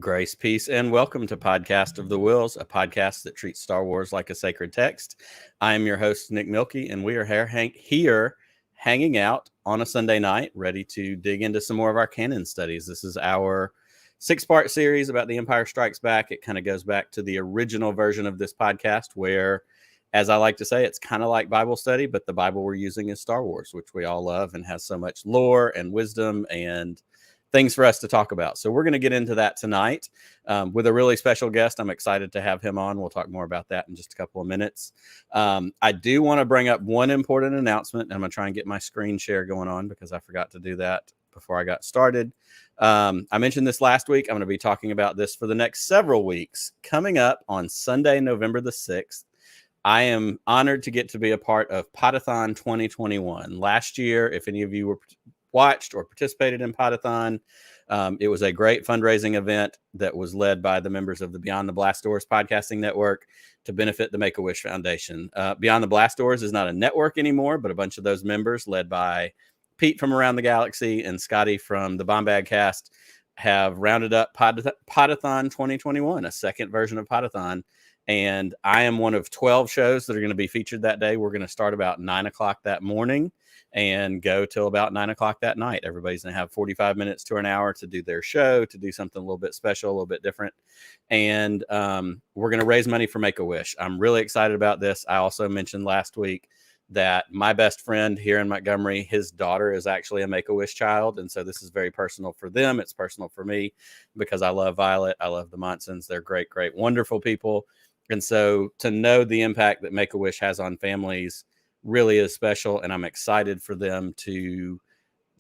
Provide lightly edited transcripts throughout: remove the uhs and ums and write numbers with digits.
Grace, peace, and welcome to Podcast of the Wills, a podcast that treats Star Wars like a sacred text. I am your host, Nick Milkey, and we are here hanging out on a Sunday night, ready to dig into some more of our canon studies. This is our 6-part series about The Empire Strikes Back. It kind of goes back to the original version of this podcast where, as I like to say, it's kind of like Bible study, but the Bible we're using is Star Wars, which we all love and has so much lore and wisdom and things for us to talk about. So we're going to get into that tonight with a really special guest. I'm excited to have him on. We'll talk more about that in just a couple of minutes. I do want to bring up one important announcement. I'm going to try and get my screen share going on because I forgot to do that before I got started. I mentioned this last week. I'm going to be talking about this for the next several weeks. Coming up on Sunday, November the 6th, I am honored to get to be a part of PotW 2021. Last year, if any of you were watched or participated in PotW, it was a great fundraising event that was led by the members of the Beyond the Blast Doors podcasting network to benefit the Make-A-Wish Foundation. Beyond the Blast Doors is not a network anymore, but a bunch of those members, led by Pete from Around the Galaxy and Scotty from the Bombad Cast, have rounded up PotW 2021, a second version of PotW. And I am one of 12 shows that are going to be featured that day. We're going to start about 9 o'clock that morning and go till about 9 o'clock that night. Everybody's going to have 45 minutes to an hour to do their show, to do something a little bit special, a little bit different. And we're going to raise money for Make-A-Wish. I'm really excited about this. I also mentioned last week that my best friend here in Montgomery, his daughter is actually a Make-A-Wish child. And so this is very personal for them. It's personal for me because I love Violet. I love the Monsons. They're great, great, wonderful people. And so to know the impact that Make-A-Wish has on families really is special. And I'm excited for them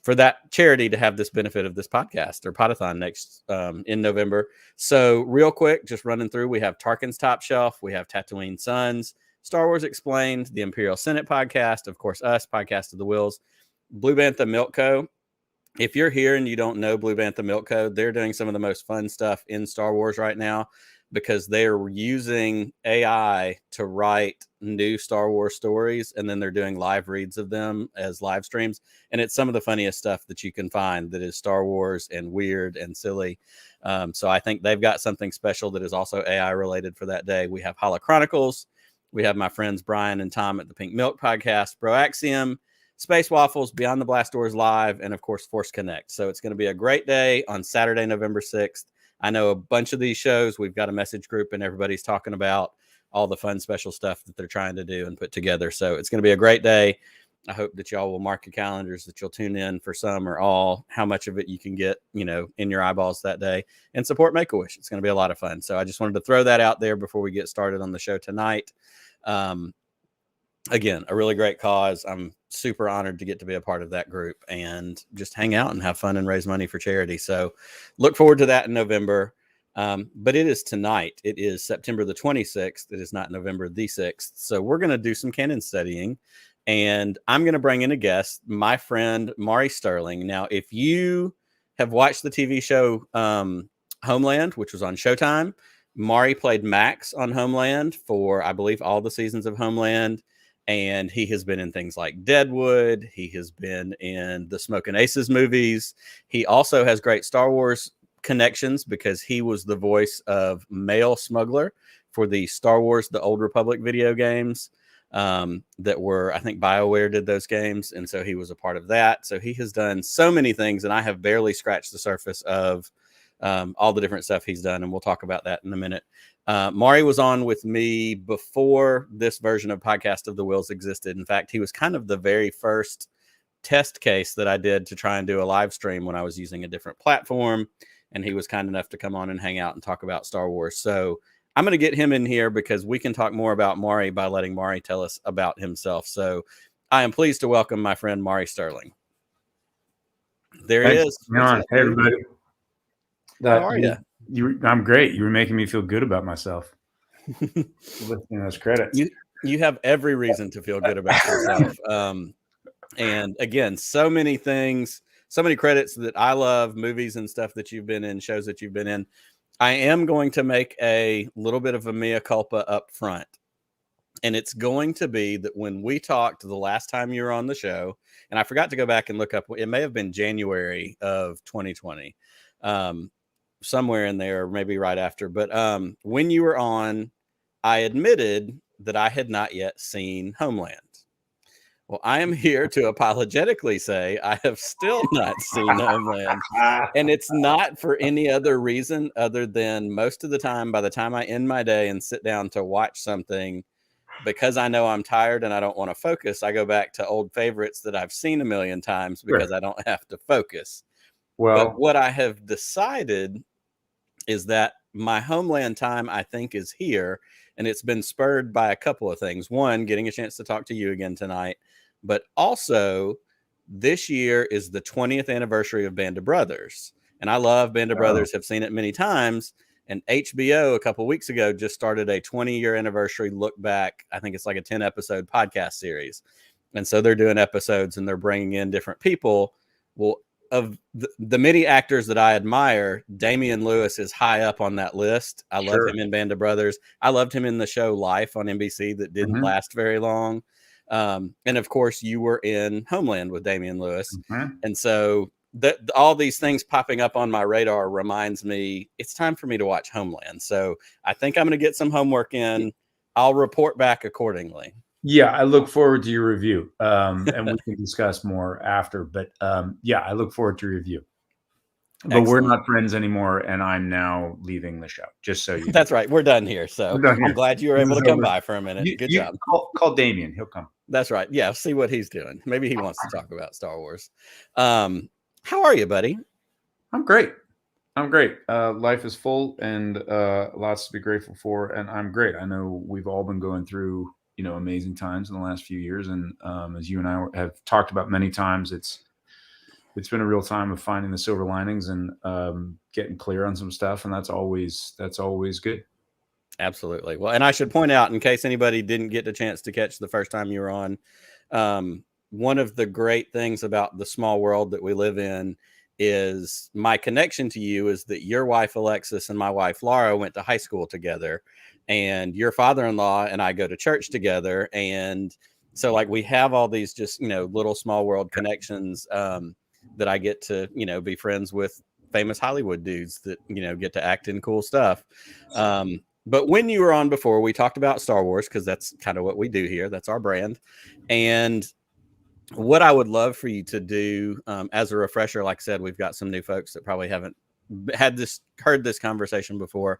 for that charity to have this benefit of this podcast or PotW next in November. So real quick, just running through, we have Tarkin's Top Shelf. We have Tatooine Sons, Star Wars Explained, the Imperial Senate podcast, of course, us, Podcast of the Wills, Blue Bantha Milk Co. If you're here and you don't know Blue Bantha Milk Co., they're doing some of the most fun stuff in Star Wars right now, because they're using AI to write new Star Wars stories, and then they're doing live reads of them as live streams. And it's some of the funniest stuff that you can find that is Star Wars and weird and silly. So I think they've got something special that is also AI related for that day. We have Holo Chronicles. We have my friends Brian and Tom at the Pink Milk podcast, Broaxium, Space Waffles, Beyond the Blast Doors Live, and of course, Force Connect. So it's going to be a great day on Saturday, November 6th. I know a bunch of these shows, we've got a message group and everybody's talking about all the fun special stuff that they're trying to do and put together. So it's going to be a great day. I hope that y'all will mark your calendars, that you'll tune in for some or all, how much of it you can get, in your eyeballs that day, and support Make-A-Wish. It's going to be a lot of fun. So I just wanted to throw that out there before we get started on the show tonight. Again, a really great cause. I'm super honored to get to be a part of that group and just hang out and have fun and raise money for charity. So look forward to that in November. But it is tonight. It is September the 26th. It is not November the 6th. So we're going to do some canon studying, and I'm going to bring in a guest, my friend, Maury Sterling. Now, if you have watched the TV show Homeland, which was on Showtime, Maury played Max on Homeland for, I believe, all the seasons of Homeland. And he has been in things like Deadwood. He has been in the Smokin' Aces movies. He also has great Star Wars connections because he was the voice of Mail Smuggler for the Star Wars The Old Republic video games that were, I think BioWare did those games. And so he was a part of that. So he has done so many things, and I have barely scratched the surface of all the different stuff he's done. And we'll talk about that in a minute. Maury was on with me before this version of Podcast of the Wills existed. In fact, he was kind of the very first test case that I did to try and do a live stream when I was using a different platform. And he was kind enough to come on and hang out and talk about Star Wars. So I'm going to get him in here because we can talk more about Maury by letting Maury tell us about himself. So I am pleased to welcome my friend Maury Sterling. There he is. Hey, everybody. How are you? I'm great. You were making me feel good about myself. Lifting those credits. You have every reason to feel good about yourself. And again, so many things, so many credits that I love, movies and stuff that you've been in, shows that you've been in. I am going to make a little bit of a mea culpa up front. And it's going to be that when we talked the last time you were on the show, and I forgot to go back and look up, it may have been January of 2020. somewhere in there, maybe right after. But when you were on, I admitted that I had not yet seen Homeland. Well, I am here to apologetically say I have still not seen Homeland. And it's not for any other reason other than most of the time, by the time I end my day and sit down to watch something, because I know I'm tired and I don't want to focus, I go back to old favorites that I've seen a million times because I don't have to focus. Well, but what I have decided is that my Homeland time, I think, is here. And it's been spurred by a couple of things. One, getting a chance to talk to you again tonight. But also, this year is the 20th anniversary of Band of Brothers. And I love Band of Brothers, have seen it many times. And HBO a couple of weeks ago just started a 20-year anniversary look back. I think it's like a 10-episode podcast series. And so they're doing episodes and they're bringing in different people. Well, of the many actors that I admire, Damian Lewis is high up on that list. I love him in Band of Brothers. I loved him in the show Life on NBC that didn't last very long. And of course, you were in Homeland with Damian Lewis. And so all these things popping up on my radar reminds me it's time for me to watch Homeland. So I think I'm going to get some homework in. I'll report back accordingly. Yeah, I look forward to your review, and we can discuss more after. But yeah, I look forward to your review. But Excellent. We're not friends anymore, and I'm now leaving the show. Just so you know. That's right. We're done here. So I'm glad you were able to come by for a minute. Good job. Call Damien. He'll come. That's right. Yeah, see what he's doing. Maybe he wants to talk about Star Wars. How are you, buddy? I'm great. Life is full and lots to be grateful for, and I'm great. I know we've all been going through amazing times in the last few years, and as you and I have talked about many times, it's been a real time of finding the silver linings and getting clear on some stuff, and that's always good. Absolutely. Well, and I should point out, in case anybody didn't get the chance to catch the first time you were on, one of the great things about the small world that we live in is my connection to you is that your wife Alexis and my wife Laura went to high school together, and your father-in-law and I go to church together. And so like we have all these just, little small world connections that I get to, be friends with famous Hollywood dudes that, get to act in cool stuff. But when you were on before, we talked about Star Wars because that's kind of what we do here. That's our brand. And what I would love for you to do as a refresher, like I said, we've got some new folks that probably haven't heard this conversation before.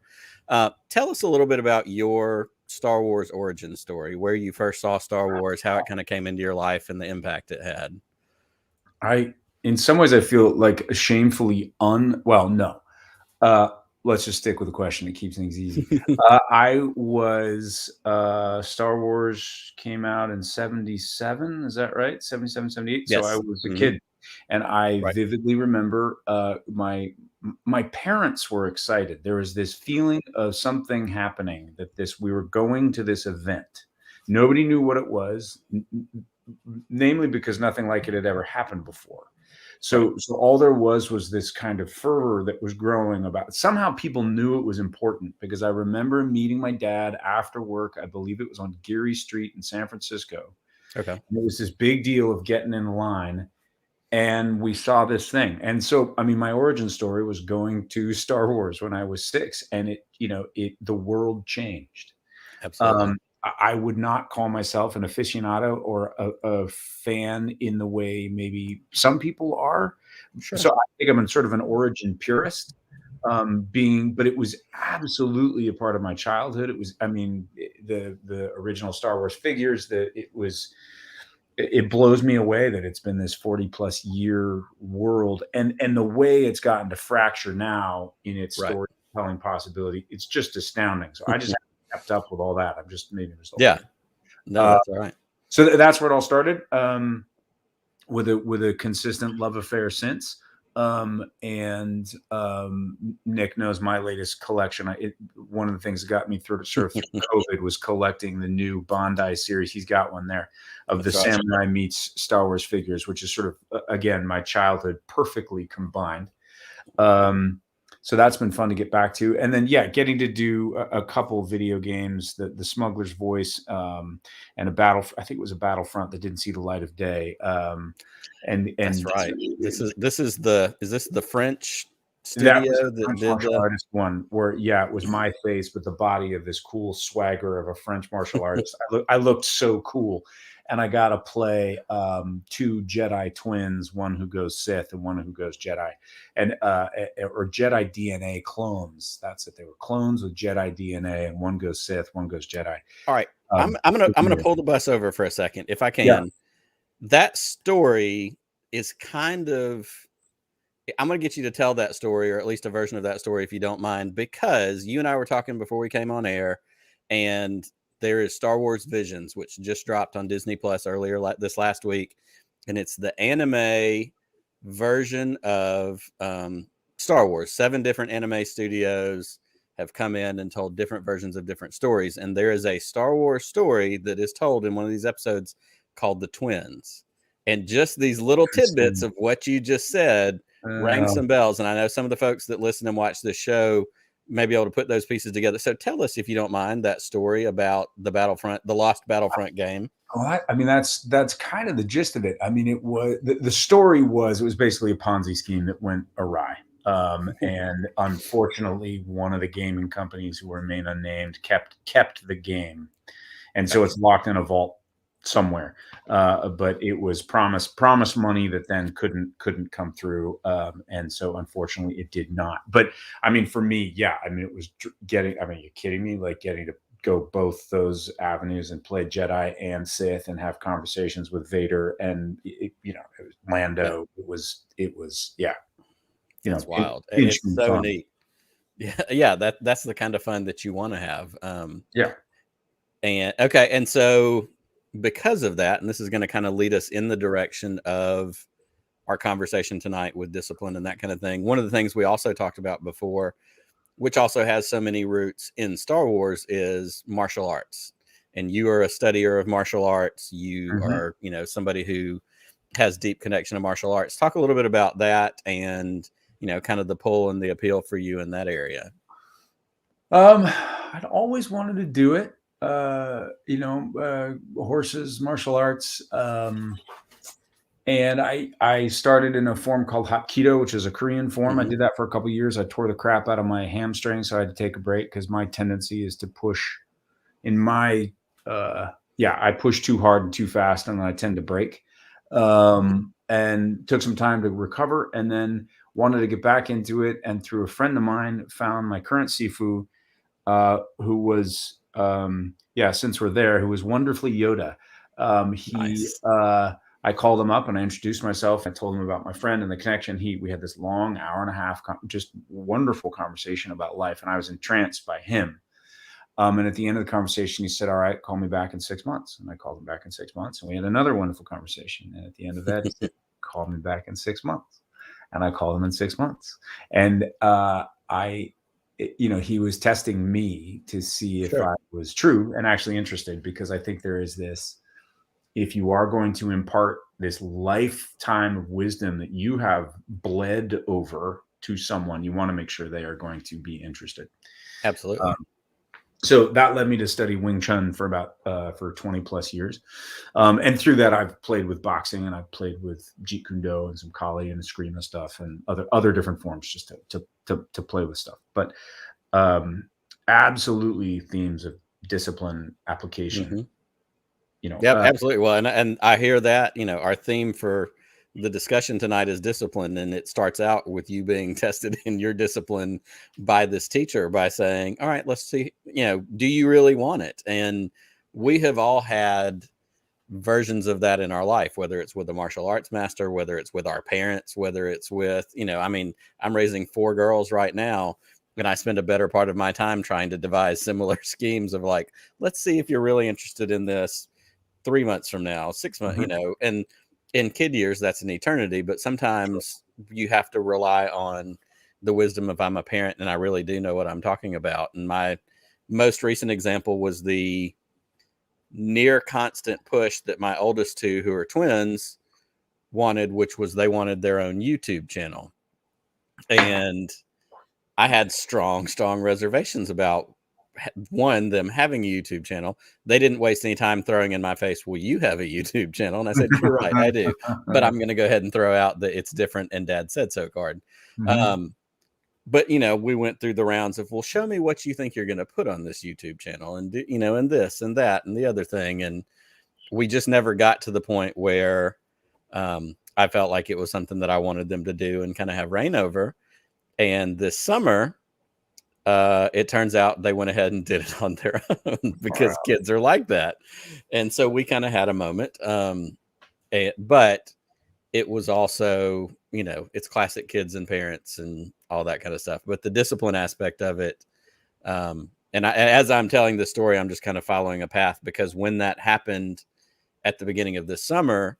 Tell us a little bit about your Star Wars origin story, where you first saw Star Wars, how it kind of came into your life, and the impact it had. In some ways, I feel like shamefully no. Let's just stick with the question. It keeps things easy. I was Star Wars came out in 77. Is that right? 77, 78. Yes. So I was a kid, and I vividly remember my parents were excited. There was this feeling of something happening, that we were going to this event. Nobody knew what it was, namely because nothing like it had ever happened before. So all there was this kind of fervor that was growing about it. Somehow people knew it was important, because I remember meeting my dad after work. I believe it was on Geary Street in San Francisco. Okay. And it was this big deal of getting in line, and we saw this thing. And so, I mean, my origin story was going to Star Wars when I was 6, and the world changed. Absolutely. I would not call myself an aficionado or a fan in the way maybe some people are. Sure. So I think I'm sort of an origin purist, but it was absolutely a part of my childhood. It was, the original Star Wars figures, it blows me away that it's been this 40+ year world, and the way it's gotten to fracture now in its storytelling possibility. It's just astounding. So I just kept up with all that. I'm just maybe yeah. No, that's all right. So that's where it all started. With a consistent love affair since. Nick knows my latest collection. One of the things that got me through COVID was collecting the new Bondi series. He's got one there of the Samurai meets Star Wars figures, which is sort of again my childhood perfectly combined. So that's been fun to get back to. And then, getting to do a couple of video games, the Smuggler's Voice, and I think it was a Battlefront that didn't see the light of day. And that's right. Is this the French That was studio a that French did martial the. artist one where, it was my face with the body of this cool swagger of a French martial artist. I looked so cool, and I got to play 2 Jedi twins, one who goes Sith and one who goes Jedi, and or Jedi DNA clones. That's it. They were clones with Jedi DNA, and one goes Sith, one goes Jedi. All right, I'm gonna pull the bus over for a second if I can. Yeah. That story is kind of. I'm going to get you to tell that story, or at least a version of that story, if you don't mind, because you and I were talking before we came on air, and there is Star Wars Visions, which just dropped on Disney Plus earlier this last week, and it's the anime version of Star Wars. 7 different anime studios have come in and told different versions of different stories, and there is a Star Wars story that is told in one of these episodes called The Twins. And just these little tidbits of what you just said rang some bells. And I know some of the folks that listen and watch this show may be able to put those pieces together. So tell us, if you don't mind, that story about the Lost Battlefront game. Oh, I mean, that's kind of the gist of it. I mean, it was the story was, it was basically a Ponzi scheme that went awry. And unfortunately, one of the gaming companies, who remain unnamed, kept the game. And so it's locked in a vault somewhere, but it was promised money that then couldn't come through, and so unfortunately it did not. But I mean, for me, it was getting. I mean, you're kidding me? Like, getting to go both those avenues and play Jedi and Sith and have conversations with Vader and it was Lando. It was It's wild. It's so fun. Neat. Yeah. That's the kind of fun that you want to have. And okay, and so, because of that, and this is going to kind of lead us in the direction of our conversation tonight with discipline and that kind of thing. One of the things we also talked about before, which also has so many roots in Star Wars, is martial arts. And you are a studier of martial arts. You are, somebody who has deep connection to martial arts. Talk a little bit about that and, kind of the pull and the appeal for you in that area. I'd always wanted to do it. Horses, martial arts. And I started in a form called Hapkido, which is a Korean form. I did that for a couple of years. I tore the crap out of my hamstring, so I had to take a break because my tendency is to push I push too hard and too fast, and I tend to break. And took some time to recover, and then wanted to get back into it. And through a friend of mine, found my current Sifu, who was, since we're there, who was wonderfully Yoda. Nice. I called him up and I introduced myself. I told him about my friend and the connection. We had this long hour and a half, just wonderful conversation about life. And I was entranced by him. And at the end of the conversation, he said, "All right, call me back in 6 months." And I called him back in 6 months, and we had another wonderful conversation. And at the end of that, he said, "Call me back in 6 months." And I called him in 6 months. And he was testing me to see if I was true and actually interested, because I think there is this, if you are going to impart this lifetime of wisdom that you have bled over to someone, you want to make sure they are going to be interested. Absolutely. So that led me to study Wing Chun for 20 plus years. And through that, I've played with boxing, and I've played with Jeet Kune Do and some Kali and Eskrima stuff and other different forms, just to play with stuff. But absolutely themes of discipline, application. Absolutely. Well, and I hear that, our theme for the discussion tonight is discipline, and it starts out with you being tested in your discipline by this teacher by saying, "All right, let's see, do you really want it?" And we have all had versions of that in our life, whether it's with a martial arts master, whether it's with our parents, whether it's with, I'm raising 4 girls right now, and I spend a better part of my time trying to devise similar schemes of like, let's see if you're really interested in this 3 months from now, 6 months, and in kid years, that's an eternity. But sometimes you have to rely on the wisdom of, I'm a parent and I really do know what I'm talking about. And my most recent example was the near constant push that my oldest 2, who are twins, wanted, which was they wanted their own YouTube channel. And I had strong reservations about, one, them having a YouTube channel. They didn't waste any time throwing in my face, "Well, you have a YouTube channel." And I said, "You're right, I do. But I'm going to go ahead and throw out the 'it's different and Dad said so' card." But we went through the rounds of, well, show me what you think you're going to put on this YouTube channel, and and this and that and the other thing, and we just never got to the point where I felt like it was something that I wanted them to do and kind of have reign over. And this summer, it turns out they went ahead and did it on their own because kids are like that. And so we kind of had a moment. But it was also, it's classic kids and parents and all that kind of stuff. But the discipline aspect of it, as I'm telling this story, I'm just kind of following a path, because when that happened at the beginning of this summer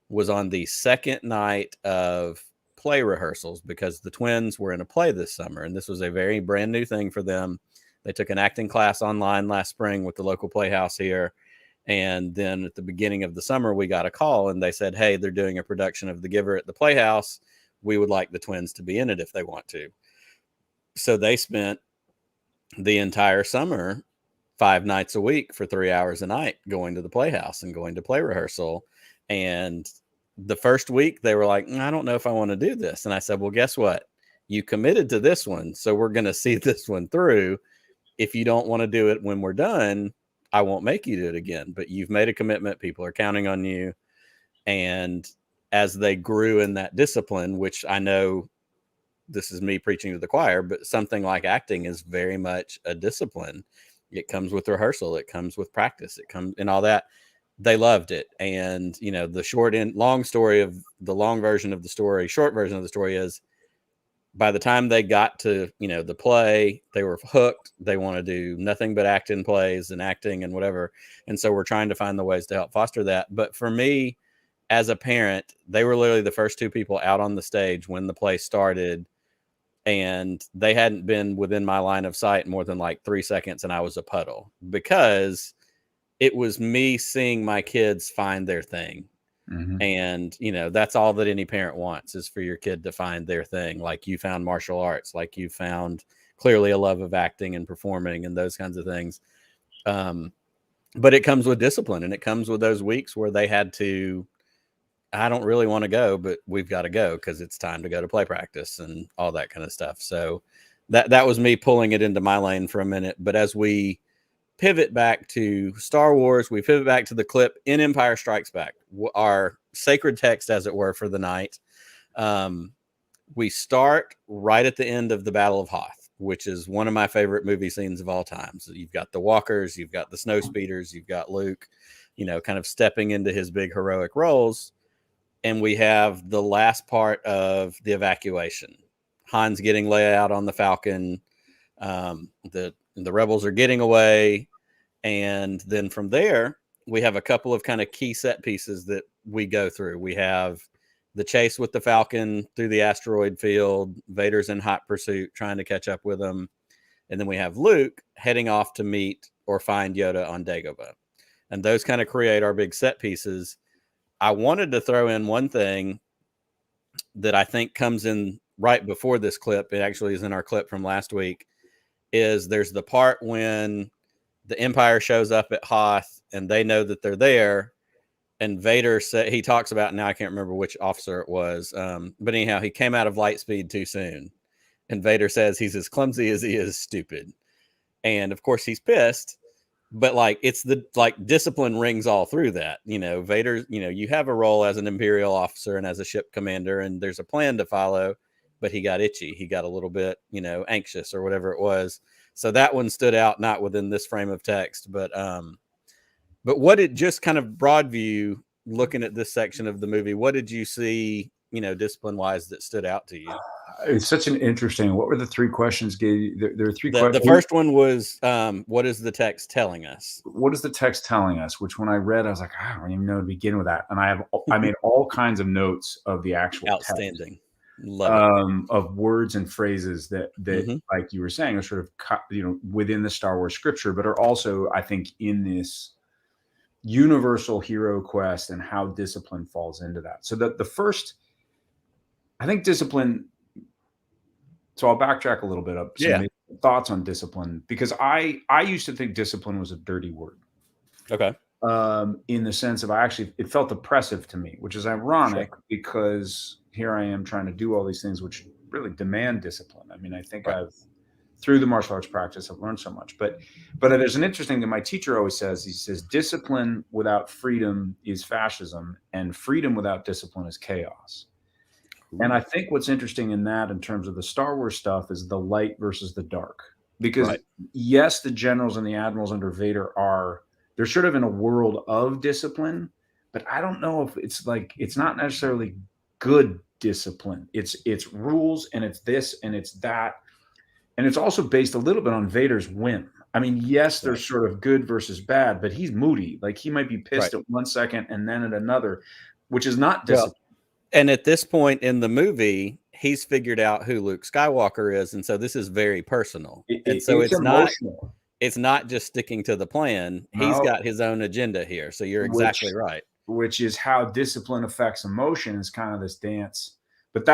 was on the second night of play rehearsals, because the twins were in a play this summer, and this was a very brand new thing for them. They took an acting class online last spring with the local playhouse here. And then at the beginning of the summer, we got a call and they said, hey, they're doing a production of The Giver at the Playhouse. We would like the twins to be in it if they want to. So they spent the entire summer, 5 nights a week for 3 hours a night, going to the Playhouse and going to play rehearsal. And the first week they were like, I don't know if I want to do this. And I said, well, guess what? You committed to this one, so we're going to see this one through. If you don't want to do it when we're done, I won't make you do it again, but you've made a commitment. People are counting on you. And as they grew in that discipline, which I know this is me preaching to the choir, but something like acting is very much a discipline. It comes with rehearsal. It comes with practice. It comes and all that. They loved it. And, the short version of the story is, by the time they got to, the play, they were hooked. They want to do nothing but act in plays and acting and whatever. And so we're trying to find the ways to help foster that. But for me, as a parent, they were literally the first 2 people out on the stage when the play started. And they hadn't been within my line of sight more than like 3 seconds. And I was a puddle, because it was me seeing my kids find their thing. Mm-hmm. And, that's all that any parent wants, is for your kid to find their thing. Like you found martial arts, like you found clearly a love of acting and performing and those kinds of things. But it comes with discipline, and it comes with those weeks where they had to, I don't really want to go, but we've got to go because it's time to go to play practice and all that kind of stuff. So that was me pulling it into my lane for a minute. But as we pivot back to Star Wars, we pivot back to the clip in Empire Strikes Back, our sacred text, as it were, for the night. We start right at the end of the Battle of Hoth, which is one of my favorite movie scenes of all time. So you've got the walkers, you've got the snow speeders, you've got Luke, kind of stepping into his big heroic roles. And we have the last part of the evacuation. Han's getting laid out on the Falcon. The rebels are getting away. And then from there, we have a couple of kind of key set pieces that we go through. We have the chase with the Falcon through the asteroid field. Vader's in hot pursuit, trying to catch up with him. And then we have Luke heading off to meet or find Yoda on Dagobah. And those kind of create our big set pieces. I wanted to throw in one thing that I think comes in right before this clip. It actually is in our clip from last week. Is there's the part when the Empire shows up at Hoth and they know that they're there, and Vader said, he talks about, now I can't remember which officer it was, but anyhow, he came out of light speed too soon, and Vader says he's as clumsy as he is stupid, and of course he's pissed. But it's the discipline rings all through that. Vader, you have a role as an Imperial officer and as a ship commander, and there's a plan to follow. But he got itchy. He got a little bit, anxious or whatever it was. So that one stood out, not within this frame of text, but what it just kind of broad view, looking at this section of the movie, what did you see, discipline wise, that stood out to you? It's such an interesting. What were the 3 questions? There are 3 questions. The first one was, what is the text telling us? What is the text telling us? Which, when I read, I was like, I don't even know to begin with that. And I made all kinds of notes of the actual outstanding. Text. Of words and phrases that mm-hmm. like you were saying, are sort of within the Star Wars scripture, but are also, I think, in this universal hero quest and how discipline falls into that. So the first, I think, discipline. So I'll backtrack a little bit up. Some thoughts on discipline, because I used to think discipline was a dirty word. Okay. In the sense of, it felt oppressive to me, which is ironic, because here I am trying to do all these things which really demand discipline. I mean, I think Right. through the martial arts practice, I've learned so much. But there's an interesting thing my teacher always says. He says, discipline without freedom is fascism, and freedom without discipline is chaos. And I think what's interesting in that, in terms of the Star Wars stuff, is the light versus the dark. Because Right. yes, the generals and the admirals under Vader they're sort of in a world of discipline, but I don't know if it's not necessarily good discipline. It's rules, and it's this and it's that. And it's also based a little bit on Vader's whim. I mean, yes, Right. there's sort of good versus bad, but he's moody. Like, he might be pissed Right. at one second and then at another, which is not Well, discipline. and at this point in the movie, he's figured out who Luke Skywalker is, and so this is very personal. And so It's emotional. it's not just sticking to the plan. He's No, got his own agenda here. So you're exactly right. which is how discipline affects emotion, is kind of this dance. But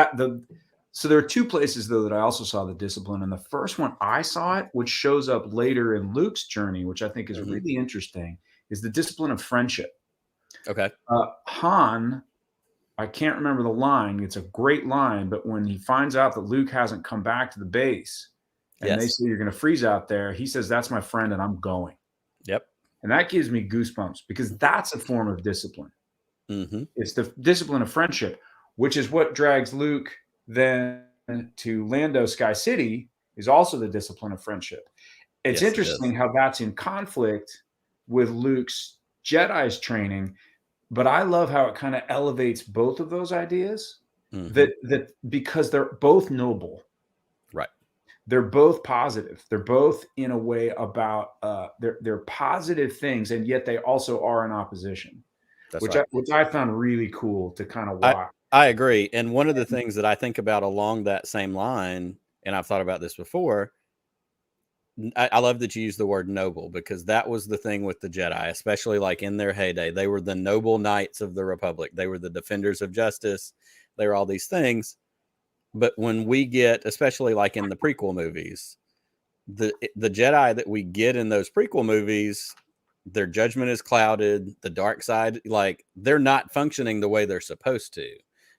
so there are two places, though, that I also saw the discipline. And the first one I saw it, which shows up later in Luke's journey, which I think is really interesting, is the discipline of friendship. Okay. Han, I can't remember the line. It's a great line, but when he finds out that Luke hasn't come back to the base, and they say, you're going to freeze out there, he says, that's my friend and I'm going. Yep. And that gives me goosebumps, because that's a form of discipline. Mm-hmm. It's the discipline of friendship, which is what drags Luke then to Lando Sky City, is also the discipline of friendship. It's interesting how that's in conflict with Luke's Jedi's training, but I love how it kind of elevates both of those ideas, that because they're both noble. Right. They're both positive. They're both, in a way, about they're positive things, and yet they also are in opposition. That's which right. which I found really cool to kind of watch. I agree. And one of the things that I think about along that same line, and I've thought about this before, I love that you use the word noble, because that was the thing with the Jedi, especially like in their heyday. They were the noble knights of the Republic. They were the defenders of justice. They were all these things. But when we get, especially like in the prequel movies, the Jedi that we get in those prequel movies, their judgment is clouded. The dark side, like, they're not functioning the way they're supposed to.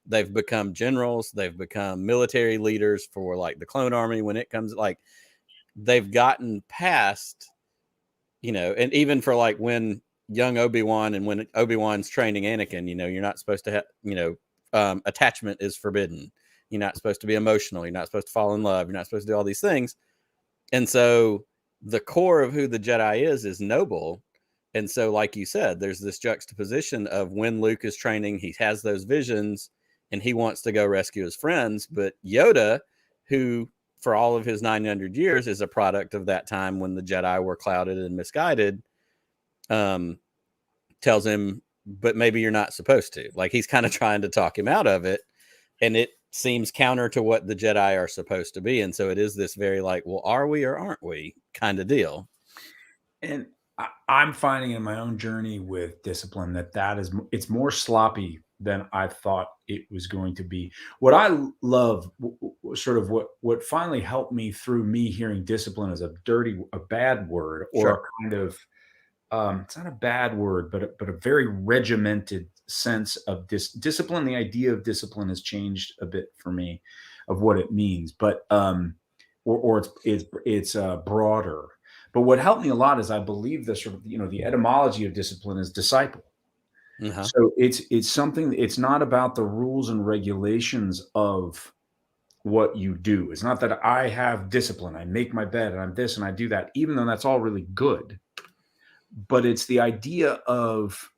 They've become generals. They've become military leaders for like the clone army. When it comes, like, they've gotten past, and even for like when young Obi-Wan, and when Obi-Wan's training Anakin, you're not supposed to have, attachment is forbidden. You're not supposed to be emotional. You're not supposed to fall in love. You're not supposed to do all these things. And so the core of who the Jedi is noble. And so, like you said, there's this juxtaposition of when Luke is training, he has those visions and he wants to go rescue his friends. But Yoda, who for all of his 900 years is a product of that time when the Jedi were clouded and misguided, tells him, but maybe you're not supposed to. Like, he's kind of trying to talk him out of it. And it seems counter to what the Jedi are supposed to be. And so it is this very like, well, are we or aren't we kind of deal. And I'm finding in my own journey with discipline it's more sloppy than I thought it was going to be. What I love, sort of what finally helped me through me hearing discipline as a bad word, or Sure. a kind of, it's not a bad word, but a very regimented sense of discipline. The idea of discipline has changed a bit for me, of what it means, but or it's broader. But what helped me a lot is, I believe, the sort of, the etymology of discipline is disciple. Uh-huh. So it's something. It's not about the rules and regulations of what you do. It's not that I have discipline. I make my bed and I'm this and I do that, even though that's all really good. But it's the idea of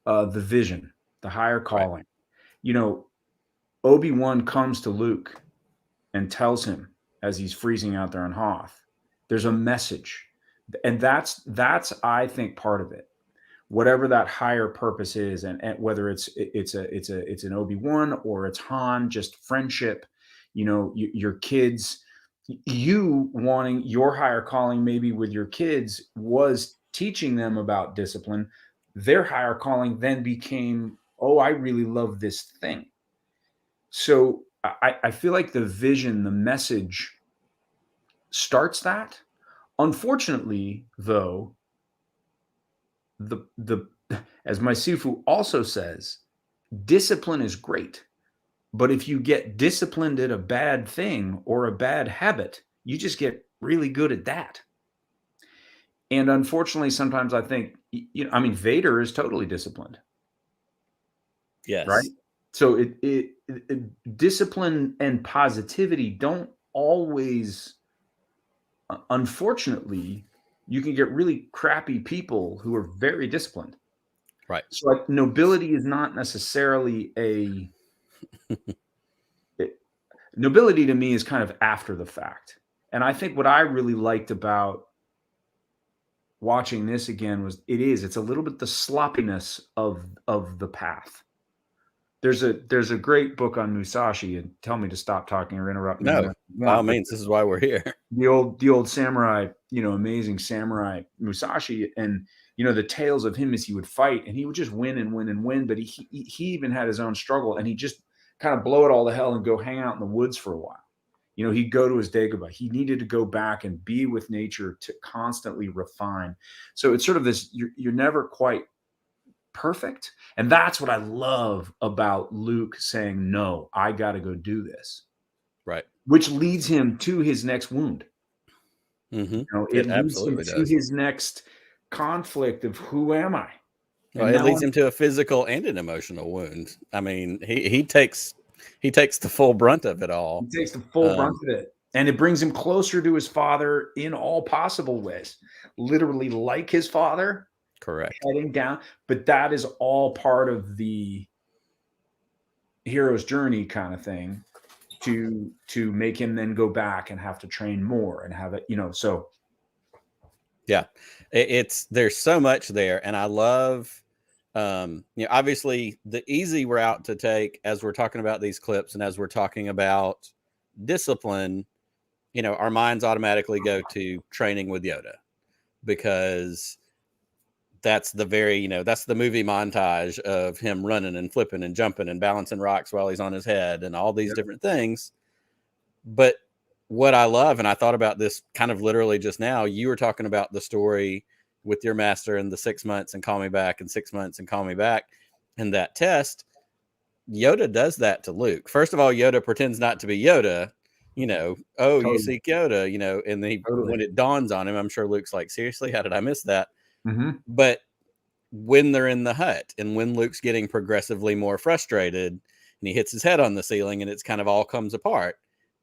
the vision, the higher calling. Right. Obi-Wan comes to Luke and tells him, as he's freezing out there on Hoth, there's a message. And that's I think part of it. Whatever that higher purpose is, and whether it's an Obi-Wan or it's Han, just friendship, your kids, you wanting your higher calling, maybe with your kids, was teaching them about discipline. Their higher calling then became, oh, I really love this thing. So I feel like the vision, the message starts that. Unfortunately, though, the as my Sifu also says, discipline is great, But if you get disciplined at a bad thing or a bad habit, you just get really good at that. And unfortunately, sometimes I think, I mean, Vader is totally disciplined, right? Yes. So discipline and positivity don't always, unfortunately, you can get really crappy people who are very disciplined. Right. So like nobility is not necessarily nobility to me is kind of after the fact. And I think what I really liked about watching this again was it's a little bit the sloppiness of the path. There's a great book on Musashi, and tell me to stop talking or interrupt me. No, by all means, this is why we're here. The old samurai, amazing samurai Musashi, and the tales of him as he would fight, and he would just win and win and win. But he even had his own struggle, and he just kind of blow it all to hell and go hang out in the woods for a while. He'd go to his Dagobah. He needed to go back and be with nature to constantly refine. So it's sort of this, you're never quite perfect. And that's what I love about Luke saying, no, I got to go do this. Right. Which leads him to his next wound. Mm-hmm. It leads him to his next conflict of who am I? Well, it leads him to a physical and an emotional wound. I mean, he takes the full brunt of it all. He takes the full brunt of it. And it brings him closer to his father in all possible ways. Literally like his father. Correct. Heading down. But that is all part of the hero's journey kind of thing to make him then go back and have to train more and have it, so. Yeah, there's so much there. And I love, obviously the easy route to take as we're talking about these clips and as we're talking about discipline, our minds automatically go to training with Yoda, because that's the very, that's the movie montage of him running and flipping and jumping and balancing rocks while he's on his head and all these different things. But what I love, and I thought about this kind of literally just now, you were talking about the story with your master and the 6 months and call me back and 6 months and call me back. And that test, Yoda does that to Luke. First of all, Yoda pretends not to be Yoda, totally. You seek Yoda, and then when it dawns on him, I'm sure Luke's like, seriously, how did I miss that? Mm-hmm. But when they're in the hut and when Luke's getting progressively more frustrated and he hits his head on the ceiling and it's kind of all comes apart,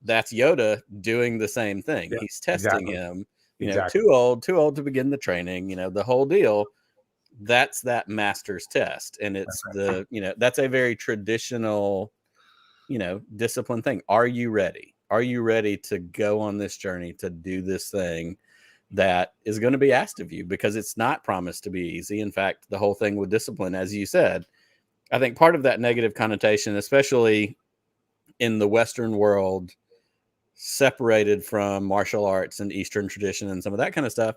that's Yoda doing the same thing. Yeah, he's testing him, too old to begin the training, the whole deal. That's that master's test. And it's that's a very traditional, discipline thing. Are you ready? Are you ready to go on this journey, to do this thing that is going to be asked of you? Because it's not promised to be easy. In fact, the whole thing with discipline, as you said, I think part of that negative connotation, especially in the Western world, separated from martial arts and Eastern tradition and some of that kind of stuff,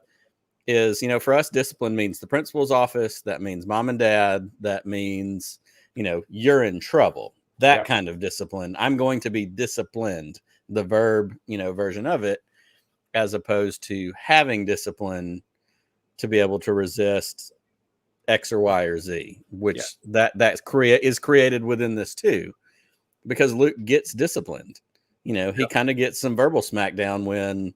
is, for us, discipline means the principal's office. That means mom and dad. That means, you're in trouble. That kind of discipline. I'm going to be disciplined, the verb, version of it, as opposed to having discipline to be able to resist X or Y or Z, which is created within this too, because Luke gets disciplined. He kind of gets some verbal smackdown when,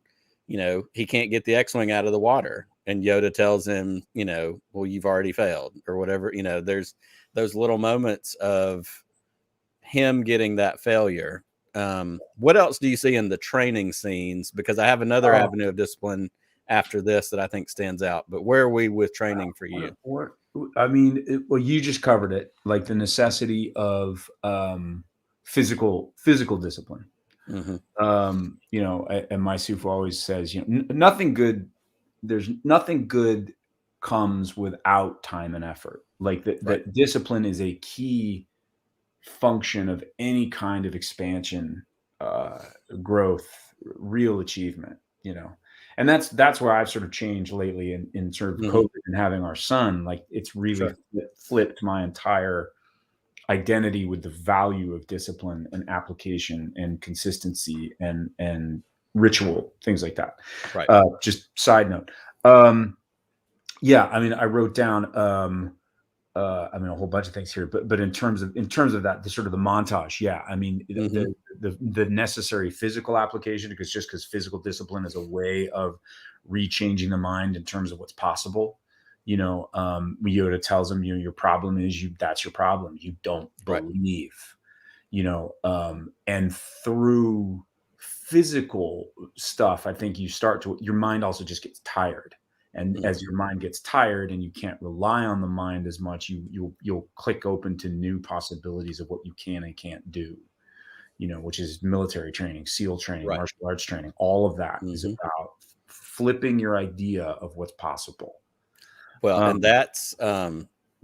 he can't get the X-Wing out of the water and Yoda tells him, well, you've already failed or whatever. There's those little moments of him getting that failure. What else do you see in the training scenes? Because I have another avenue of discipline after this that I think stands out. But where are we with training for you? I mean, you just covered it, like the necessity of physical discipline. Mm-hmm. And my Sufu always says, nothing good. There's nothing good comes without time and effort. Like that discipline is a key function of any kind of expansion, growth, real achievement, and that's where I've sort of changed lately in sort of COVID and having our son. Like it's really flipped my entire identity with the value of discipline and application and consistency and ritual, things like that. Right. Just side note. I mean, I wrote down I mean, a whole bunch of things here, but in terms of that, the sort of the montage, yeah. I mean, Mhm. the necessary physical application, because physical discipline is a way of rechanging the mind in terms of what's possible. Yoda tells him, your problem is that's your problem. You don't Right. believe, and through physical stuff, I think your mind also just gets tired. And as Mhm. your mind gets tired and you can't rely on the mind as much, you'll click open to new possibilities of what you can and can't do, which is military training, SEAL training, Right. martial arts training. All of that is Mhm. about flipping your idea of what's possible. Well, Um, and that's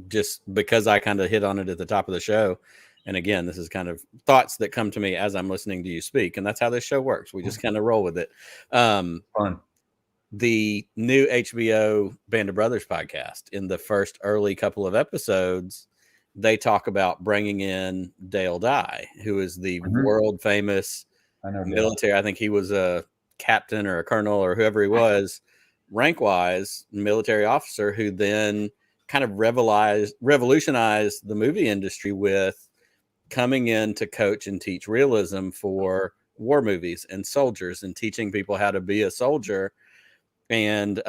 just because I kind of hit on it at the top of the show. And again, this is kind of thoughts that come to me as I'm listening to you speak. And that's how this show works. We just kind of roll with it. Fun. The new HBO Band of Brothers podcast, in the first early couple of episodes, they talk about bringing in Dale Dye, who is the Mhm. world famous I know Dale. military. I think he was a captain or a colonel or whoever he was, rank wise, military officer who then kind of revolutionized the movie industry with coming in to coach and teach realism for war movies and soldiers and teaching people how to be a soldier. And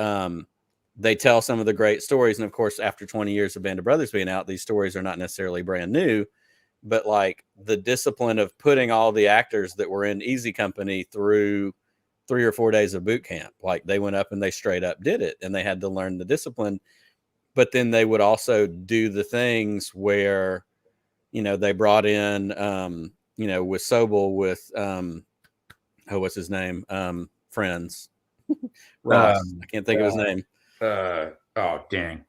they tell some of the great stories. And of course, after 20 years of Band of Brothers being out, these stories are not necessarily brand new, but like the discipline of putting all the actors that were in Easy Company through 3 or 4 days of boot camp. Like they went up and they straight up did it and they had to learn the discipline. But then they would also do the things where, they brought in, with Sobel with, what's his name? Friends. Ross. I Um, can't think of his name. oh, dang.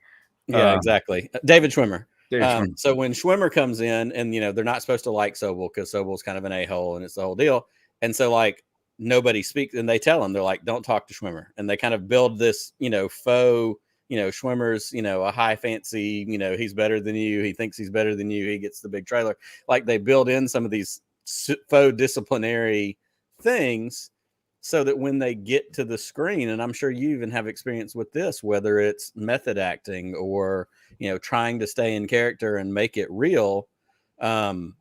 Yeah, exactly. David Schwimmer. Dave Schwimmer. So when Schwimmer comes in and, they're not supposed to like Sobel because Sobel's kind of an a-hole and it's the whole deal. And so like nobody speaks and they tell him, they're like, don't talk to Schwimmer. And they kind of build this, faux, Schwimmer's, a high fancy, he's better than you. He thinks he's better than you. He gets the big trailer. Like they build in some of these faux disciplinary things so that when they get to the screen, and I'm sure you even have experience with this, whether it's method acting or, trying to stay in character and make it real, um,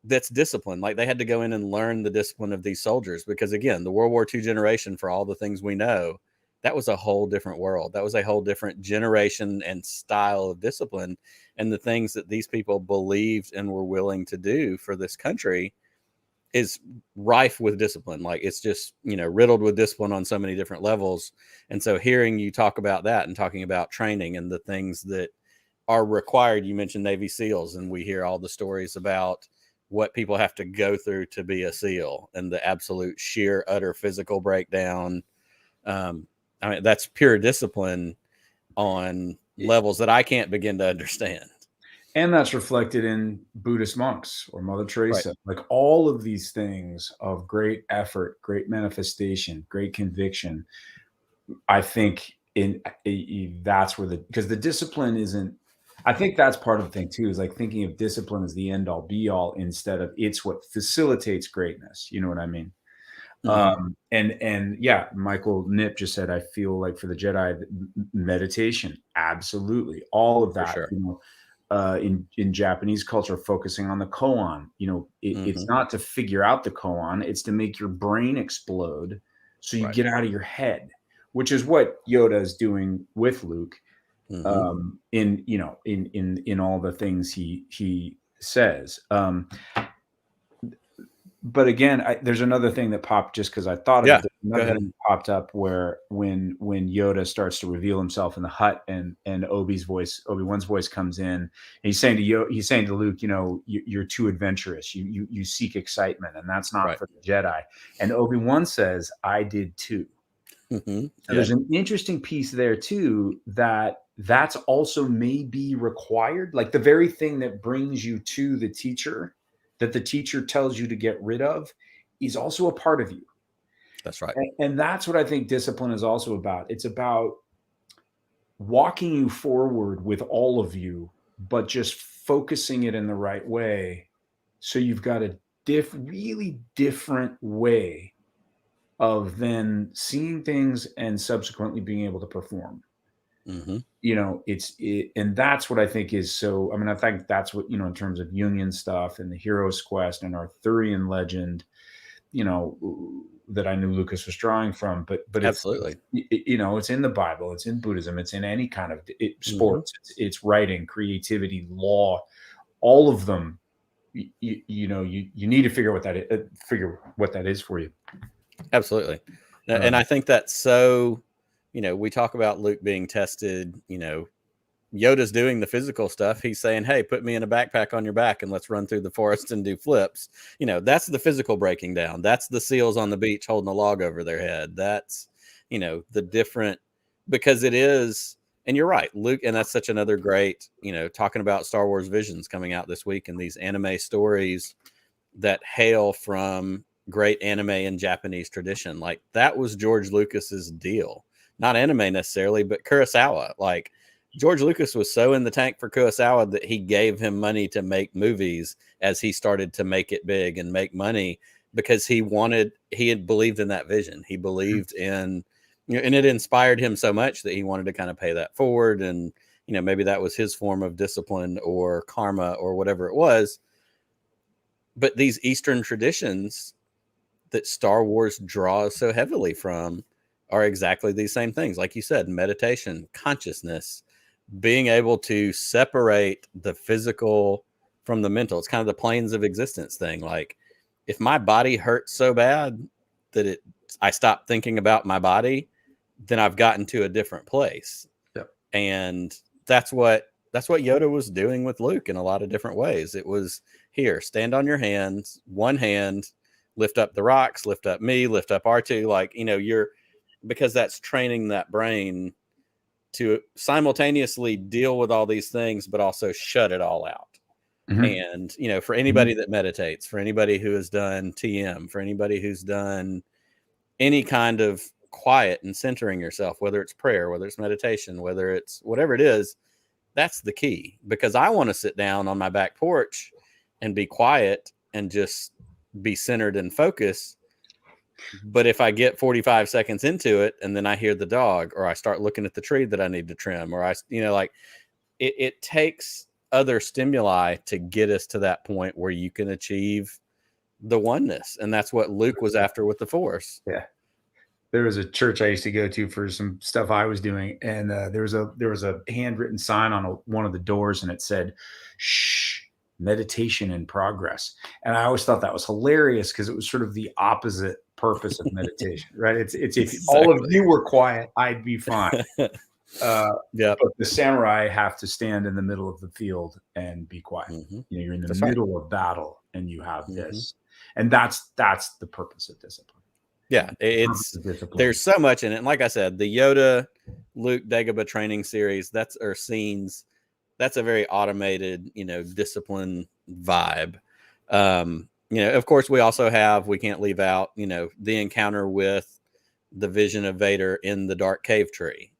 that's discipline. Like they had to go in and learn the discipline of these soldiers because again, the World War II generation, for all the things we know, that was a whole different world. That was a whole different generation and style of discipline. And the things that these people believed and were willing to do for this country is rife with discipline. Like it's just, riddled with discipline on so many different levels. And so hearing you talk about that and talking about training and the things that are required, you mentioned Navy SEALs, and we hear all the stories about what people have to go through to be a SEAL and the absolute sheer utter physical breakdown. I mean, that's pure discipline on levels that I can't begin to understand. And that's reflected in Buddhist monks or Mother Right. Teresa. Like all of these things of great effort, great manifestation, great conviction. I think that's where because the discipline isn't. I think that's part of the thing too. Is like thinking of discipline as the end all be all instead of it's what facilitates greatness. You know what I mean? Mm-hmm. And yeah, Michael Nip just said, I feel like for the Jedi, meditation, absolutely, all of For that. sure. In Japanese culture, focusing on the koan. It's Mm-hmm. not to figure out the koan; it's to make your brain explode, so you Right. get out of your head, which is what Yoda is doing with Luke. Mm-hmm. In all the things he says. But again, there's another thing that popped just because I thought of it. Yeah. There's Go another ahead. thing that popped up where when Yoda starts to reveal himself in the hut and Obi-Wan's voice comes in, and he's saying to Luke, you're too adventurous. You seek excitement, and that's not Right. for the Jedi. And Obi-Wan says, I did too. Mm-hmm. Now, Yeah. there's an interesting piece there too that's also may be required, like the very thing that brings you to the teacher, that the teacher tells you to get rid of, is also a part of you. That's right. And that's what I think discipline is also about. It's about walking you forward with all of you, but just focusing it in the right way. So you've got a really different way of then seeing things and subsequently being able to perform. And that's what I think is so. I mean, I think that's what, in terms of Union stuff and the hero's quest and Arthurian legend, that I knew Lucas was drawing from. But Absolutely. it's in the Bible, it's in Buddhism, it's in any kind of sports, it's writing, creativity, law, all of them. You need to figure what that is for you. Absolutely. And I think that's so, we talk about Luke being tested, Yoda's doing the physical stuff. He's saying, hey, put me in a backpack on your back and let's run through the forest and do flips. That's the physical breaking down. That's the SEALs on the beach holding a log over their head. That's, the different, because it is, and you're right, Luke, and that's such another great, talking about Star Wars Visions coming out this week and these anime stories that hail from great anime and Japanese tradition. Like that was George Lucas's deal, not anime necessarily, but Kurosawa. Like George Lucas was so in the tank for Kurosawa that he gave him money to make movies as he started to make it big and make money, because he had believed in that vision. He believed in, and it inspired him so much that he wanted to kind of pay that forward. And, maybe that was his form of discipline or karma or whatever it was. But these Eastern traditions that Star Wars draws so heavily from are exactly these same things. Like you said, meditation, consciousness, being able to separate the physical from the mental. It's kind of the planes of existence thing. Like if my body hurts so bad that I stop thinking about my body, then I've gotten to a different place. Yep. And that's what Yoda was doing with Luke in a lot of different ways. It was, here, stand on your hands, one hand, lift up the rocks, lift up me, lift up R2. Like, because that's training that brain to simultaneously deal with all these things, but also shut it all out. And, for anybody that meditates, for anybody who has done TM, for anybody who's done any kind of quiet and centering yourself, whether it's prayer, whether it's meditation, whether it's whatever it is, that's the key. Because I want to sit down on my back porch and be quiet and just be centered and focused. But if I get 45 seconds into it and then I hear the dog, or I start looking at the tree that I need to trim, or it takes other stimuli to get us to that point where you can achieve the oneness. And that's what Luke was after with the Force. Yeah. There was a church I used to go to for some stuff I was doing. And there was a handwritten sign on one of the doors, and it said, "Shh, meditation in progress." And I always thought that was hilarious, because it was sort of the opposite purpose of meditation, right? It's if all of you were quiet, I'd be fine. But the samurai have to stand in the middle of the field and be quiet. You're in the middle of battle, and you have this, and that's the purpose of discipline. Yeah, there's so much in it. And like I said, the Yoda, Luke, Dagobah training series, scenes, that's a very automated, discipline vibe. Of course, we also have, we can't leave out, the encounter with the vision of Vader in the dark cave tree.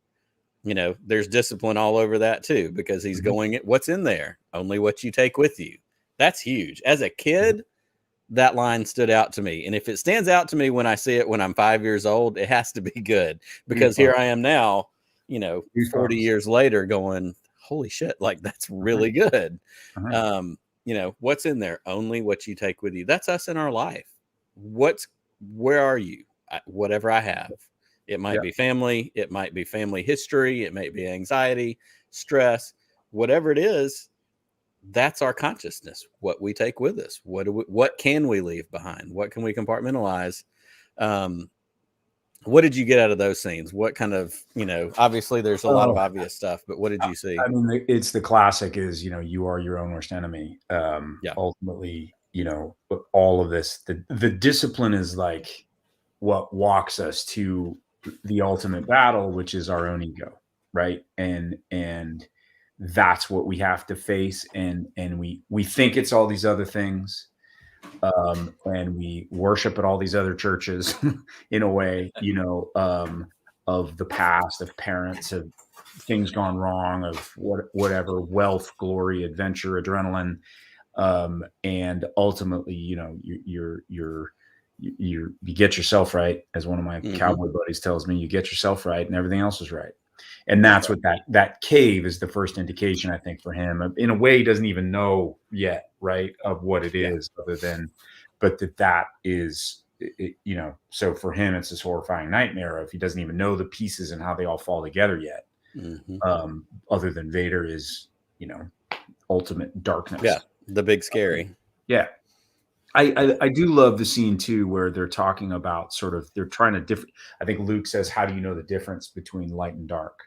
There's discipline all over that too, because he's going, what's in there? Only what you take with you. That's huge. As a kid, that line stood out to me. And if it stands out to me when I see it when I'm 5 years old, it has to be good, because here I am now, 40 years later going, holy shit, like that's really good. What's in there? Only what you take with you. That's us in our life. Where are you? Whatever I have. It might be family. It might be family history. It might be anxiety, stress, whatever it is. That's our consciousness, what we take with us. What can we leave behind? What can we compartmentalize? What did you get out of those scenes? What kind of, obviously there's a lot of obvious stuff, but what did you see? I mean, it's the classic is, you are your own worst enemy. Ultimately, all of this, the discipline is like what walks us to the ultimate battle, which is our own ego. Right. And that's what we have to face. And we think it's all these other things. And we worship at all these other churches in a way, of the past, of parents, of things gone wrong, of whatever, wealth, glory, adventure, adrenaline. And ultimately, you get yourself right. As one of my cowboy buddies tells me, you get yourself right and everything else is right. And that's what that cave is the first indication, I think, for him. In a way, he doesn't even know yet, right, of what it is, other than, but that is, you know, so for him, it's this horrifying nightmare of he doesn't even know the pieces and how they all fall together yet. Other than Vader is, you know, ultimate darkness. Yeah, the big scary. Yeah. I do love the scene too, where they're talking about sort of, they're trying to I think Luke says, how do you know the difference between light and dark?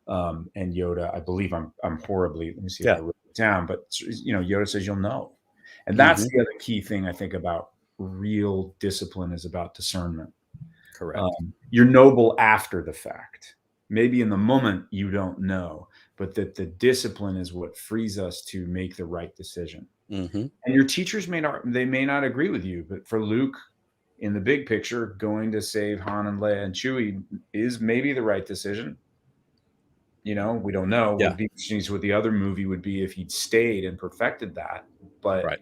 And Yoda, I believe I'm horribly, let me see if I wrote it down, but you know, Yoda says, you'll know. And that's the other key thing I think about real discipline, is about discernment. Correct. You're noble after the fact. Maybe in the moment you don't know, but that the discipline is what frees us to make the right decision. And your teachers may not agree with you, but for Luke, in the big picture, going to save Han and Leia and Chewie is maybe the right decision. You know, we don't know. It would be interesting what the other movie would be if he'd stayed and perfected that. But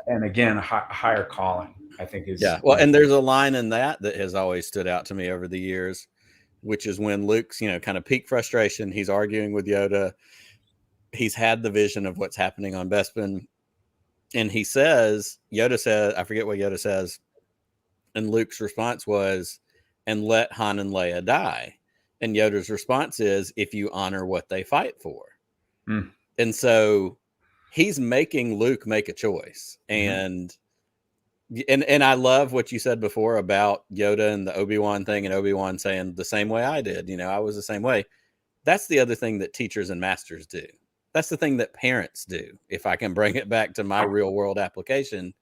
and again, higher calling, I think, is well. And there's a line in that has always stood out to me over the years, which is when Luke's, you know, kind of peak frustration. He's arguing with Yoda. He's had the vision of what's happening on Bespin, and he says, Yoda says, I forget what Yoda says, and Luke's response was, and let Han and Leia die. And Yoda's response is, if you honor what they fight for. And so he's making Luke make a choice. And I love what you said before about Yoda and the Obi-Wan thing, and Obi-Wan saying, the same way I did, you know, I was the same way. That's the other thing that teachers and masters do. That's the thing that parents do. If I can bring it back to my real world application,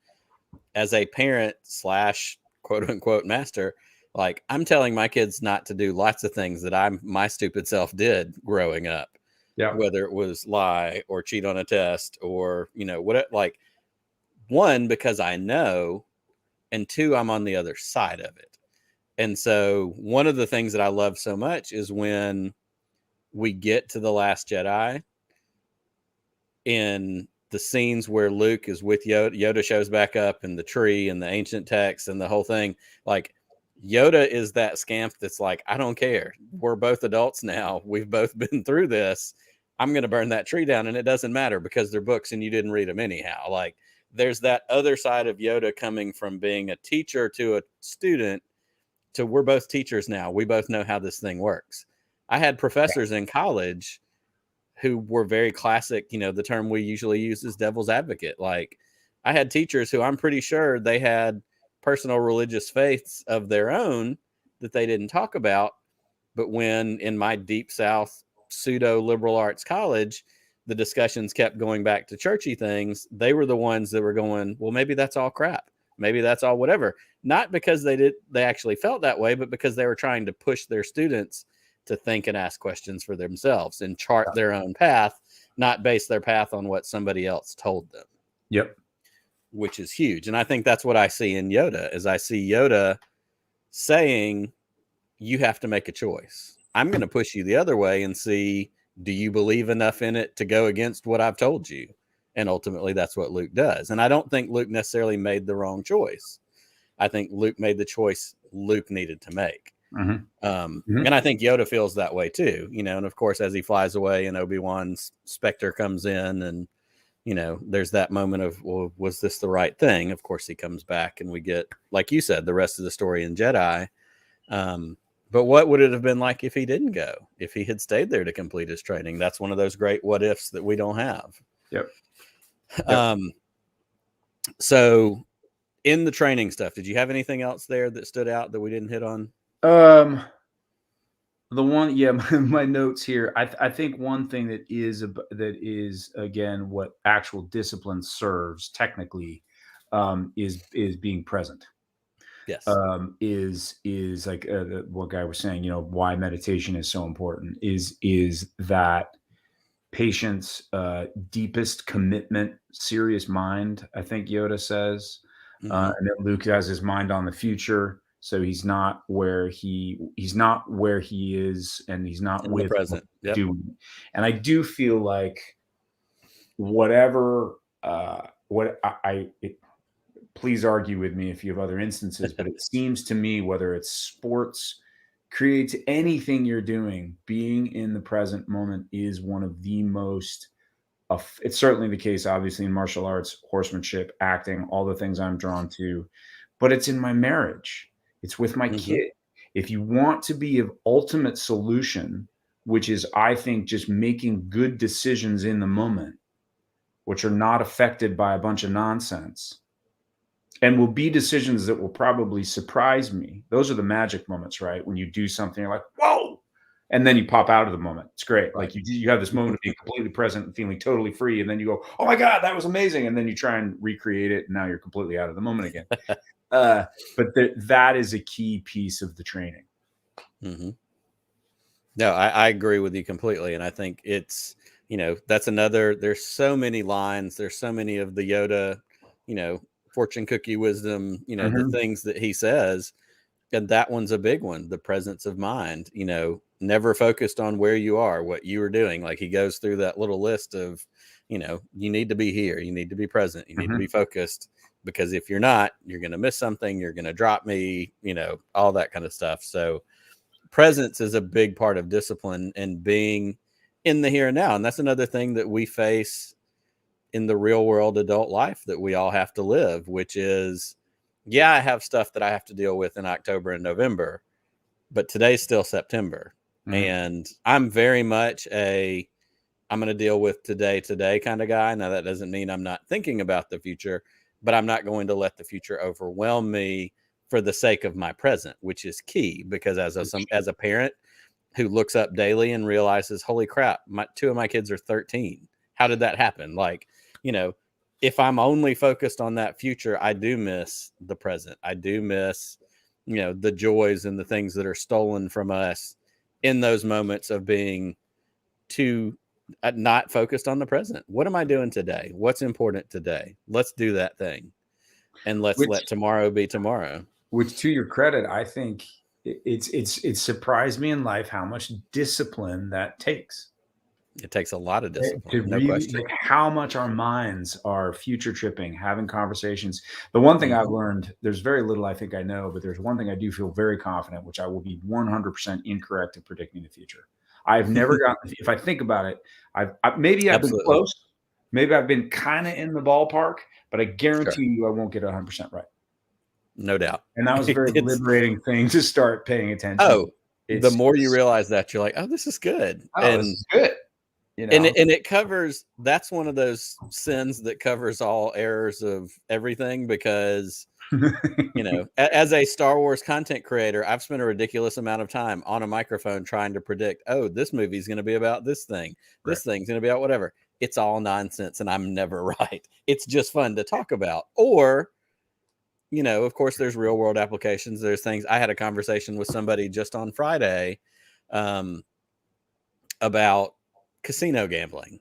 as a parent / quote unquote master, like, I'm telling my kids not to do lots of things that my stupid self did growing up. Whether it was lie or cheat on a test or, you know, what, like, one, because I know, and two, I'm on the other side of it. And so one of the things that I love so much is when we get to The Last Jedi, in the scenes where Luke is with Yoda, Yoda shows back up in the tree and the ancient text and the whole thing. Like, Yoda is that scamp that's like, I don't care. We're both adults now. We've both been through this. I'm going to burn that tree down. And it doesn't matter because they're books and you didn't read them anyhow. Like, there's that other side of Yoda coming from being a teacher to a student to, we're both teachers now. We both know how this thing works. I had professors in college who were very classic, you know, the term we usually use is devil's advocate. Like, I had teachers who I'm pretty sure they had personal religious faiths of their own that they didn't talk about. But when in my deep South pseudo liberal arts college, the discussions kept going back to churchy things, they were the ones that were going, well, maybe that's all crap. Maybe that's all whatever. Not because they actually felt that way, but because they were trying to push their students to think and ask questions for themselves and chart their own path, not base their path on what somebody else told them. Which is huge. And I think that's what I see in Yoda, is I see Yoda saying, you have to make a choice. I'm going to push you the other way and see, do you believe enough in it to go against what I've told you? And ultimately that's what Luke does. And I don't think Luke necessarily made the wrong choice. I think Luke made the choice Luke needed to make. And I think Yoda feels that way too, you know, and of course, as he flies away and Obi-Wan's Spectre comes in and, you know, there's that moment of, well, was this the right thing? Of course, he comes back and we get, like you said, the rest of the story in Jedi. But what would it have been like if he didn't go, if he had stayed there to complete his training? That's one of those great what ifs that we don't have. So in the training stuff, did you have anything else there that stood out that we didn't hit on? The one, my notes here. I think one thing that is again what actual discipline serves technically is being present. Is like what Guy was saying. You know, why meditation is so important is that patience, deepest commitment, serious mind. I think Yoda says, and that Luke has his mind on the future. So he's not where he's not where he is, and he's not with the present. Doing. And I do feel like whatever please argue with me if you have other instances, but it seems to me, whether it's sports, creates anything you're doing. Being in the present moment is one of the most, it's certainly the case, obviously, in martial arts, horsemanship, acting, all the things I'm drawn to, but it's in my marriage. It's with my Mm-hmm. kid. If you want to be of ultimate solution, which is, I think, just making good decisions in the moment, which are not affected by a bunch of nonsense, and will be decisions that will probably surprise me. Those are the magic moments, right? When you do something, you're like, whoa, and then you pop out of the moment. It's great. Right. Like you have this moment of being completely present and feeling totally free, and then you go, oh my God, that was amazing. And then you try and recreate it, and now you're completely out of the moment again. But that is a key piece of the training. Mm-hmm. No, I agree with you completely. And I think it's, that's another, there's so many lines, there's so many of the Yoda, fortune cookie wisdom, the things that he says. And that one's a big one, the presence of mind, never focused on where you are, what you are doing. Like he goes through that little list of, you need to be here, you need to be present, you need to be focused, because if you're not, you're going to miss something, you're going to drop me, all that kind of stuff. So presence is a big part of discipline and being in the here and now. And that's another thing that we face in the real world adult life that we all have to live, which is, yeah, I have stuff that I have to deal with in October and November, but today's still September. And I'm very much I'm going to deal with today kind of guy. Now, that doesn't mean I'm not thinking about the future, but I'm not going to let the future overwhelm me for the sake of my present, which is key, because as a parent who looks up daily and realizes, holy crap, two of my kids are 13. How did that happen? Like, if I'm only focused on that future, I do miss the present. I do miss, the joys and the things that are stolen from us in those moments of being too not focused on the present. What am I doing today? What's important today? Let's do that thing. And let tomorrow be tomorrow. Which, to your credit, I think it's surprised me in life how much discipline that takes. It takes a lot of discipline, To no really, question. like, how much our minds are future tripping, having conversations. The one thing I've learned, there's very little I think I know, but there's one thing I do feel very confident, which I will be 100% incorrect in predicting the future. I've never gotten, if I think about it, maybe I've been close, maybe I've been kind of in the ballpark, but I guarantee you I won't get 100% right. No doubt. And that was a very liberating thing to start paying attention. Oh, the more you realize that, you're like, oh, this is good. And this is good. And it covers, that's one of those sins that covers all errors of everything, because, as a Star Wars content creator, I've spent a ridiculous amount of time on a microphone trying to predict, oh, this movie's going to be about this thing. This thing's going to be about whatever. It's all nonsense, and I'm never right. It's just fun to talk about. Or, of course, there's real world applications. There's things. I had a conversation with somebody just on Friday about casino gambling.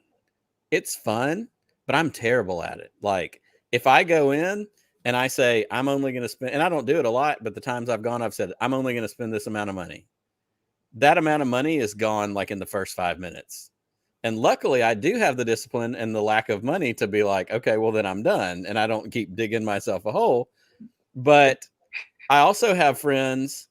It's fun, but I'm terrible at it. Like, if I go in and I say, I'm only going to spend, and I don't do it a lot, but the times I've gone, I've said, I'm only going to spend this amount of money. That amount of money is gone like in the first 5 minutes. And luckily, I do have the discipline and the lack of money to be like, okay, well, then I'm done. And I don't keep digging myself a hole. But I also have friends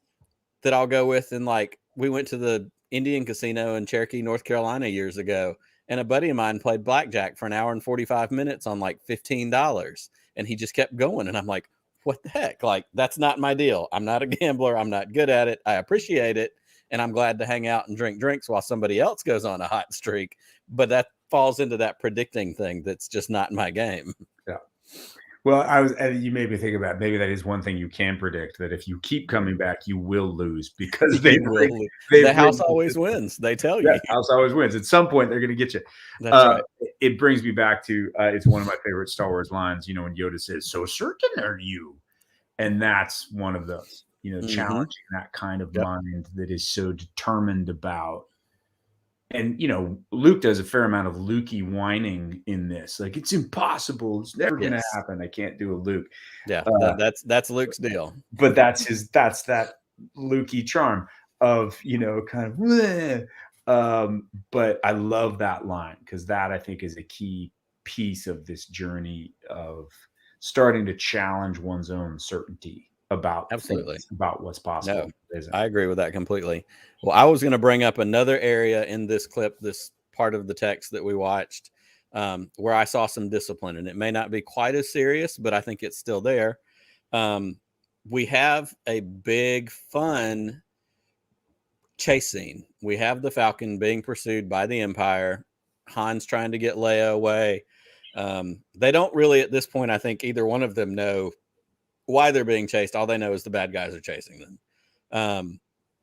that I'll go with. And like, we went to the Indian casino in Cherokee, North Carolina years ago. And a buddy of mine played blackjack for an hour and 45 minutes on like $15. And he just kept going. And I'm like, what the heck? Like, that's not my deal. I'm not a gambler. I'm not good at it. I appreciate it. And I'm glad to hang out and drink drinks while somebody else goes on a hot streak. But that falls into that predicting thing that's just not my game. Yeah. Well, you made me think about, maybe that is one thing you can predict, that if you keep coming back, you will lose, because the house always wins. They tell you. Yeah, house always wins. At some point, they're going to get you. That's right. It brings me back to, it's one of my favorite Star Wars lines, when Yoda says, so certain are you? And that's one of those, challenging that kind of mind that is so determined about. And, Luke does a fair amount of Lukey whining in this. Like, it's impossible. It's never going to happen. I can't do a Luke. Yeah, that's Luke's deal. But that's that Lukey charm of, kind of, bleh. But I love that line, because that, I think, is a key piece of this journey of starting to challenge one's own certainty. about Absolutely. things, about what's possible. No, I agree with that completely. Well, I was going to bring up another area in this clip, this part of the text that we watched, where I saw some discipline, and it may not be quite as serious, but I think it's still there. We have a big, fun chase scene. We have the Falcon being pursued by the Empire. Han's trying to get Leia away. They don't really, at this point, I think either one of them know why they're being chased. All they know is the bad guys are chasing them.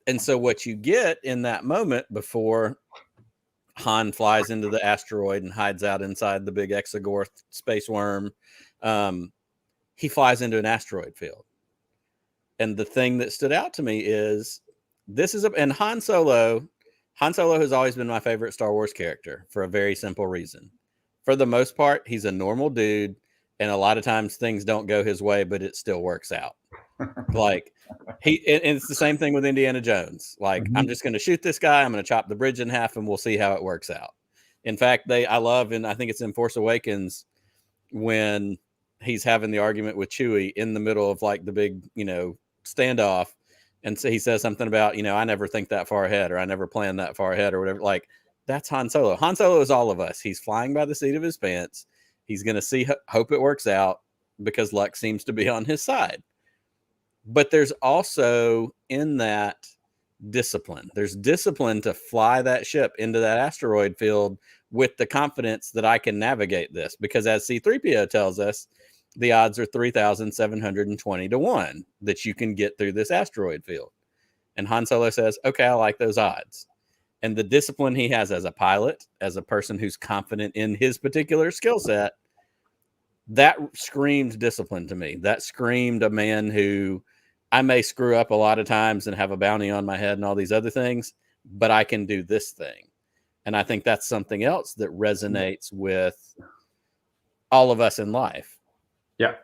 And so what you get in that moment before Han flies into the asteroid and hides out inside the big Exogorth space worm, he flies into an asteroid field. And the thing that stood out to me is and Han Solo has always been my favorite Star Wars character for a very simple reason. For the most part, he's a normal dude, and a lot of times things don't go his way, but it still works out. Like and it's the same thing with Indiana Jones. Like, I'm just going to shoot this guy, I'm going to chop the bridge in half, and we'll see how it works out. In fact, I love, and I think it's in Force Awakens, when he's having the argument with Chewie in the middle of like the big, standoff. And so he says something about, I never think that far ahead, or I never plan that far ahead, or whatever. Like, that's Han Solo. Han Solo is all of us. He's flying by the seat of his pants. He's going to hope it works out, because luck seems to be on his side. But there's also in that discipline. There's discipline to fly that ship into that asteroid field with the confidence that I can navigate this, because as C-3PO tells us, the odds are 3,720 to 1 that you can get through this asteroid field. And Han Solo says, okay, I like those odds. And the discipline he has as a pilot, as a person who's confident in his particular skill set, that screamed discipline to me. That screamed a man who, I may screw up a lot of times and have a bounty on my head and all these other things, but I can do this thing. And I think that's something else that resonates with all of us in life. Yeah.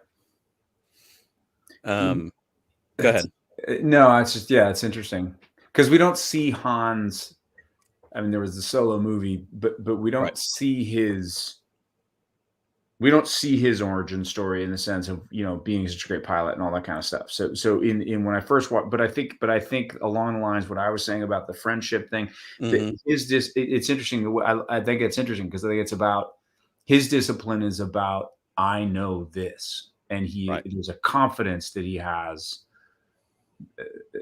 Go ahead. No, it's just, it's interesting, because we don't see Han's, I mean, there was the Solo movie, but we don't see his origin story in the sense of, being such a great pilot and all that kind of stuff. So in when I first watched, but I think along the lines, what I was saying about the friendship thing, it's interesting. I think it's interesting, because I think it's about his discipline is about, I know this, and there's a confidence that he has.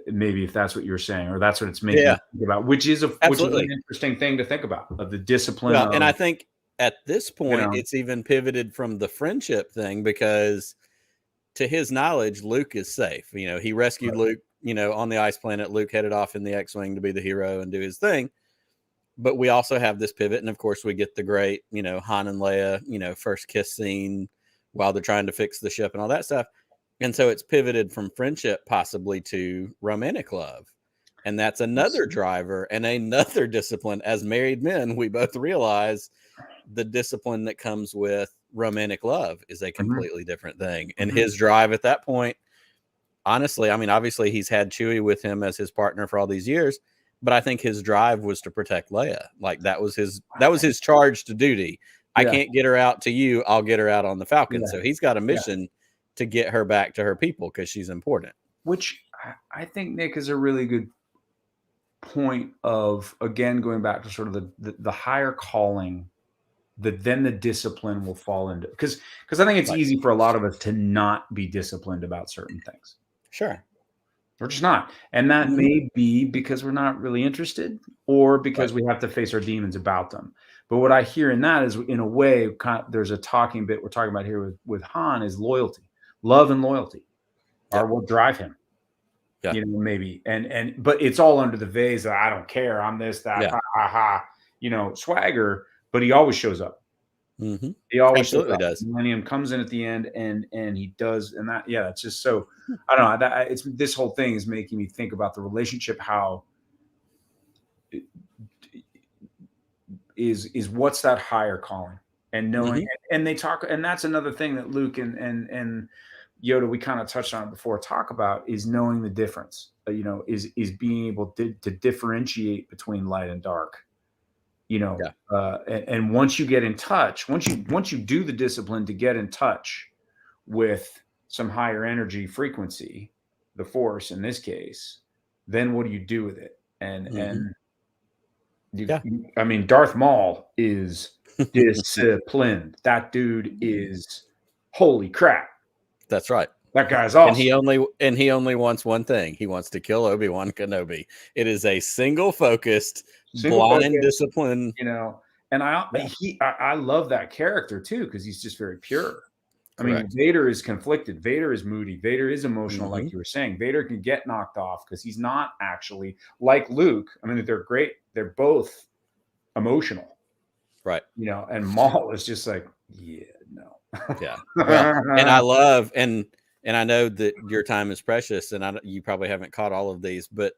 Maybe if that's what you're saying, or that's what it's making me think about, which is an interesting thing to think about, of the discipline. Well, and I think at this point, it's even pivoted from the friendship thing, because to his knowledge, Luke is safe. He rescued Luke, on the ice planet. Luke headed off in the X-Wing to be the hero and do his thing. But we also have this pivot. And of course, we get the great, Han and Leia, first kiss scene while they're trying to fix the ship and all that stuff. And so it's pivoted from friendship possibly to romantic love. And that's another driver and another discipline. As married men, we both realize the discipline that comes with romantic love is a completely different thing. And his drive at that point, honestly, I mean, obviously he's had Chewie with him as his partner for all these years, but I think his drive was to protect Leia. Like, that was his charge to duty. I can't get her out to you. I'll get her out on the Falcon. Yeah. So he's got a mission to get her back to her people, because she's important. Which I think, Nick, is a really good point of, again, going back to sort of the higher calling, that then the discipline will fall into, because I think it's easy for a lot of us to not be disciplined about certain things. Sure. We're just not. And that may be because we're not really interested, or because we have to face our demons about them. But what I hear in that is, in a way, there's a talking bit we're talking about here with Han, is loyalty. Love and loyalty are what drive him. Yeah. Maybe. But it's all under the vase of, I don't care, I'm this, that, swagger, but he always shows up. He always absolutely does. Millennium comes in at the end, and he does, and that, it's just so, I don't know, it's, this whole thing is making me think about the relationship, how is what's that higher calling, and knowing, and they talk, and that's another thing that Luke and Yoda, we kind of touched on it before, talk about, is knowing the difference, is being able to differentiate between light and dark. And once you get in touch, once you do the discipline to get in touch with some higher energy frequency, the Force in this case, then what do you do with it? And I mean, Darth Maul is disciplined. That dude is, holy crap. That's right. That guy's awesome. And he only wants one thing. He wants to kill Obi-Wan Kenobi. It is a single focused, blind discipline. You know, and I love that character too, because he's just very pure. Correct. I mean, Vader is conflicted. Vader is moody. Vader is emotional, like you were saying. Vader can get knocked off because he's not actually like Luke. I mean, they're great. They're both emotional. Right. You know, and Maul is just like, yeah, no. Yeah. Well, and I love, and I know that your time is precious, and you probably haven't caught all of these, but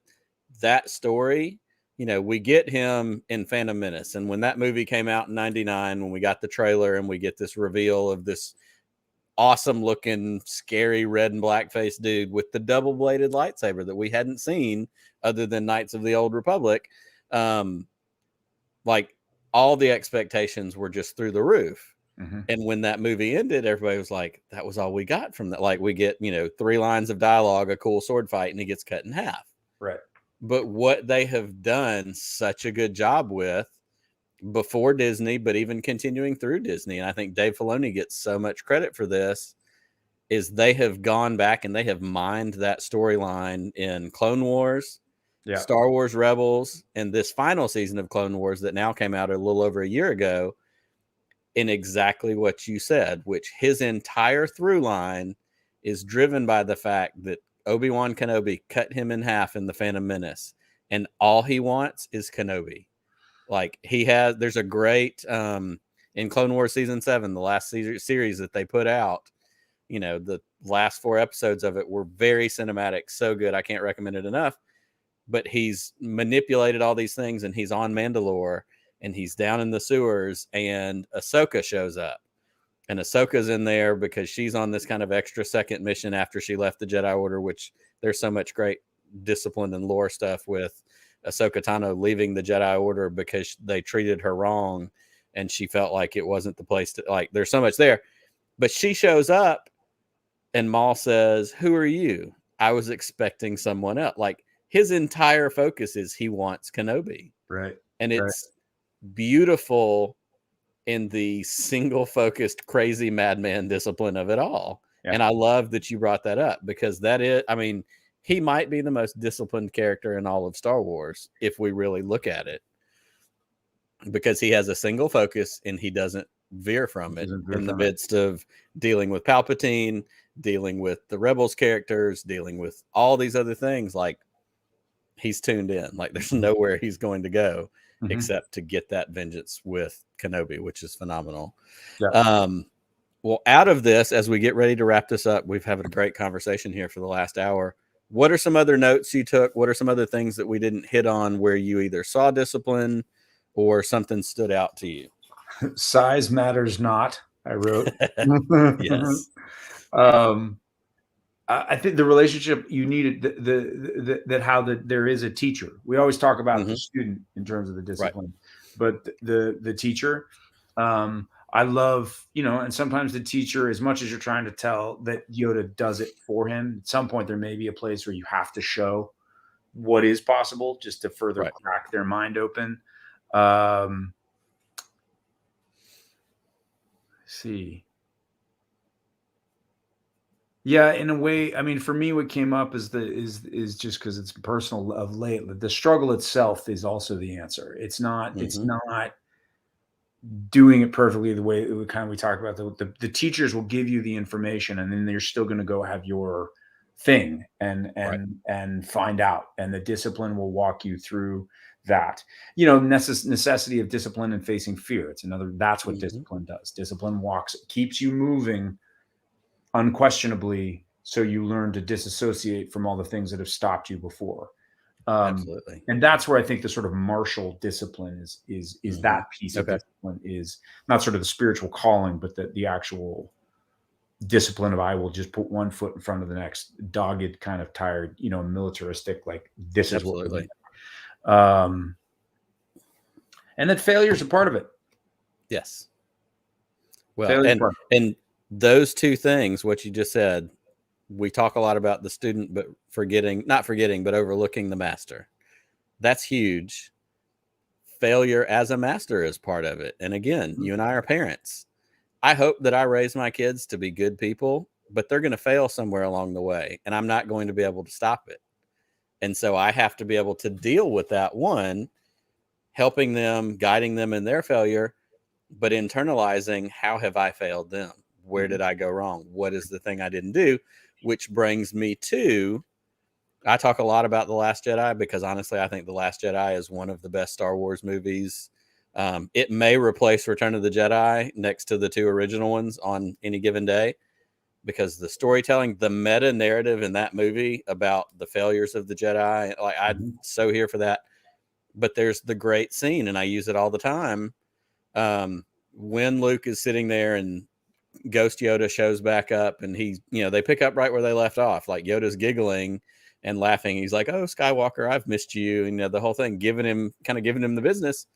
that story, you know, we get him in Phantom Menace. And when that movie came out in 99, when we got the trailer and we get this reveal of this awesome looking, scary red and black faced dude with the double bladed lightsaber that we hadn't seen other than Knights of the Old Republic. Like, all the expectations were just through the roof. And when that movie ended, everybody was like, that was all we got from that. Like, we get, you know, 3 lines of dialogue, a cool sword fight, and he gets cut in half. Right. But what they have done such a good job with before Disney, but even continuing through Disney, and I think Dave Filoni gets so much credit for this, is they have gone back and they have mined that storyline in Clone Wars, Star Wars Rebels, and this final season of Clone Wars that now came out a little over a year ago, in exactly what you said, which his entire through line is driven by the fact that Obi-Wan Kenobi cut him in half in the Phantom Menace, and all he wants is Kenobi. Like, there's a great, in Clone Wars season 7, the last series that they put out, you know, the last 4 episodes of it were very cinematic. So good. I can't recommend it enough, but he's manipulated all these things, and he's on Mandalore, and he's down in the sewers, and Ahsoka shows up. And Ahsoka's in there because she's on this kind of extra second mission after she left the Jedi Order, which there's so much great discipline and lore stuff with Ahsoka Tano leaving the Jedi Order because they treated her wrong, and she felt like it wasn't the place to, like, there's so much there. But she shows up, and Maul says, "Who are you? I was expecting someone else." Like, his entire focus is he wants Kenobi. Right. And it's beautiful in the single focused crazy madman discipline of it all. And I love that you brought that up, because that is, I mean, he might be the most disciplined character in all of Star Wars if we really look at it, because he has a single focus and he doesn't veer from it in the midst of dealing with Palpatine, dealing with the Rebels characters, dealing with all these other things. Like, he's tuned in. Like, there's nowhere he's going to go except to get that vengeance with Kenobi, which is phenomenal. Well, out of this, as we get ready to wrap this up, we've had a great conversation here for the last hour. What are some other notes you took? What are some other things that we didn't hit on where you either saw discipline or something stood out to you? Size matters not, I wrote. Yes. I think the relationship you needed, there is a teacher. We always talk about the student in terms of the discipline, but the teacher, I love, you know, and sometimes the teacher, as much as you're trying to tell that Yoda does it for him, at some point there may be a place where you have to show what is possible just to further crack their mind open. See. Yeah, in a way, I mean, for me, what came up is just because it's personal of late. The struggle itself is also the answer. It's not. It's not doing it perfectly the way we talked about. The teachers will give you the information, and then you're still going to go have your thing and find out, and the discipline will walk you through that. You know, necessity of discipline and facing fear. It's another. That's what discipline does. Discipline keeps you moving unquestionably, so you learn to disassociate from all the things that have stopped you before. Absolutely. And that's where I think the sort of martial discipline is that piece of discipline, is not sort of the spiritual calling, but the actual discipline of, I will just put one foot in front of the next, dogged, kind of tired, you know, militaristic, like, this is what we do. And that failure is a part of it. Yes. Well, and those two things, what you just said, we talk a lot about the student, but not forgetting, but overlooking the master. That's huge. Failure as a master is part of it. And again, you and I are parents. I hope that I raise my kids to be good people, but they're going to fail somewhere along the way, and I'm not going to be able to stop it. And so I have to be able to deal with that, one, helping them, guiding them in their failure, but internalizing, how have I failed them? Where did I go wrong? What is the thing I didn't do? Which brings me to, I talk a lot about The Last Jedi because honestly, I think The Last Jedi is one of the best Star Wars movies. It may replace Return of the Jedi next to the two original ones on any given day, because the storytelling, the meta narrative in that movie about the failures of the Jedi, like I'm so here for that. But there's the great scene, and I use it all the time. When Luke is sitting there and Ghost Yoda shows back up, and they pick up right where they left off. Like Yoda's giggling and laughing. He's like, "Oh, Skywalker, I've missed you." And the whole thing, giving him the business.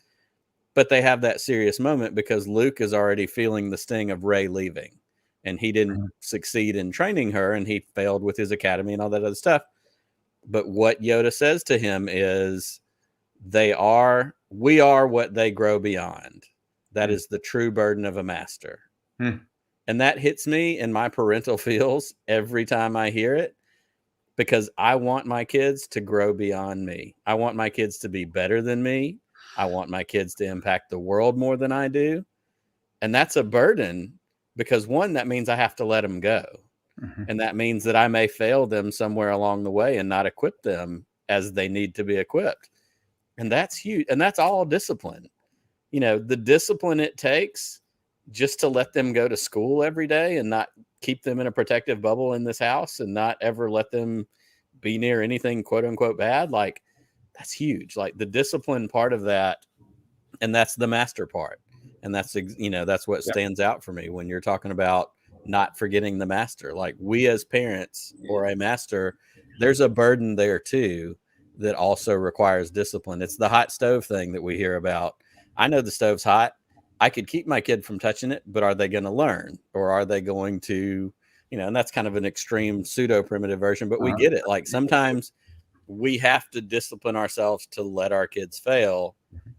But they have that serious moment because Luke is already feeling the sting of Rey leaving, and he didn't succeed in training her, and he failed with his academy and all that other stuff. But what Yoda says to him is, we are what they grow beyond. That is the true burden of a master. And that hits me in my parental feels every time I hear it, because I want my kids to grow beyond me. I want my kids to be better than me. I want my kids to impact the world more than I do. And that's a burden because, one, that means I have to let them go. And that means that I may fail them somewhere along the way and not equip them as they need to be equipped. And that's huge. And that's all discipline. The discipline it takes just to let them go to school every day and not keep them in a protective bubble in this house and not ever let them be near anything quote unquote bad. Like, that's huge. Like the discipline part of that. And that's the master part. And that's what stands out for me when you're talking about not forgetting the master. Like, we as parents or a master, there's a burden there too that also requires discipline. It's the hot stove thing that we hear about. I know the stove's hot. I could keep my kid from touching it, but are they going to learn, or are they going to, and that's kind of an extreme pseudo primitive version, but we get it. Like, sometimes we have to discipline ourselves to let our kids fail.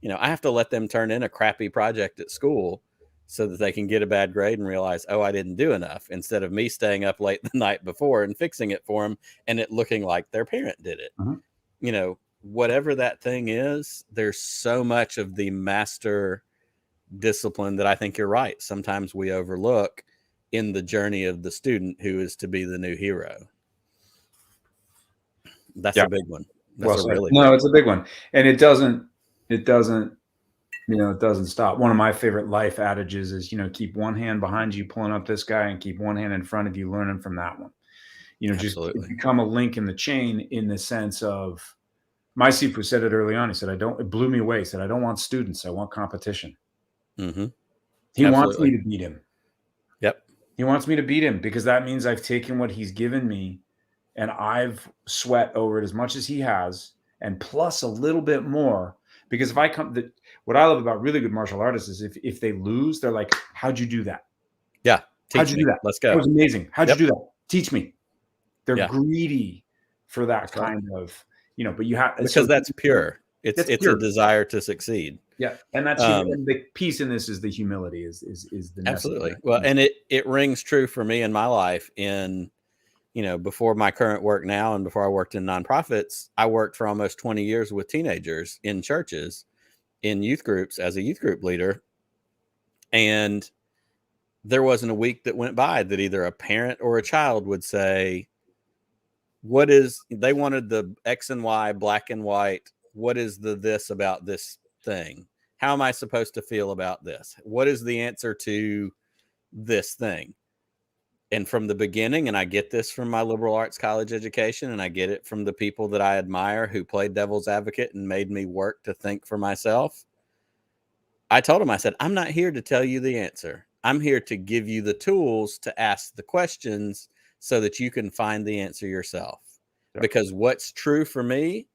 I have to let them turn in a crappy project at school so that they can get a bad grade and realize, oh, I didn't do enough, instead of me staying up late the night before and fixing it for them and it looking like their parent did it. Whatever that thing is, there's so much of the master discipline that I think you're right. Sometimes we overlook in the journey of the student who is to be the new hero. That's a big one. That's it's a big one. And it doesn't stop. One of my favorite life adages is, keep one hand behind you pulling up this guy and keep one hand in front of you learning from that one. Just become a link in the chain, in the sense of, my Sifu said it early on. He said, it blew me away. He said, I don't want students. I want competition. He wants me to beat him. Yep. He wants me to beat him because that means I've taken what he's given me and I've sweat over it as much as he has, and plus a little bit more. Because if I what I love about really good martial artists is if they lose, they're like, how'd you do that? Yeah. How'd you do that? Let's go. That was amazing. How'd you do that? Teach me. They're greedy for that kind of, but you have, because that's pure. It's pure. A desire to succeed. Yeah. And that's and the piece in this is the humility is the absolutely. Well, and it rings true for me in my life in, before my current work now, and before I worked in nonprofits, I worked for almost 20 years with teenagers in churches, in youth groups, as a youth group leader. And there wasn't a week that went by that either a parent or a child would say, they wanted the X and Y, black and white. What is this about this thing? How am I supposed to feel about this? What is the answer to this thing? And from the beginning, and I get this from my liberal arts college education, and I get it from the people that I admire who played devil's advocate and made me work to think for myself. I told them, I said, I'm not here to tell you the answer. I'm here to give you the tools to ask the questions so that you can find the answer yourself. Yep. Because what's true for me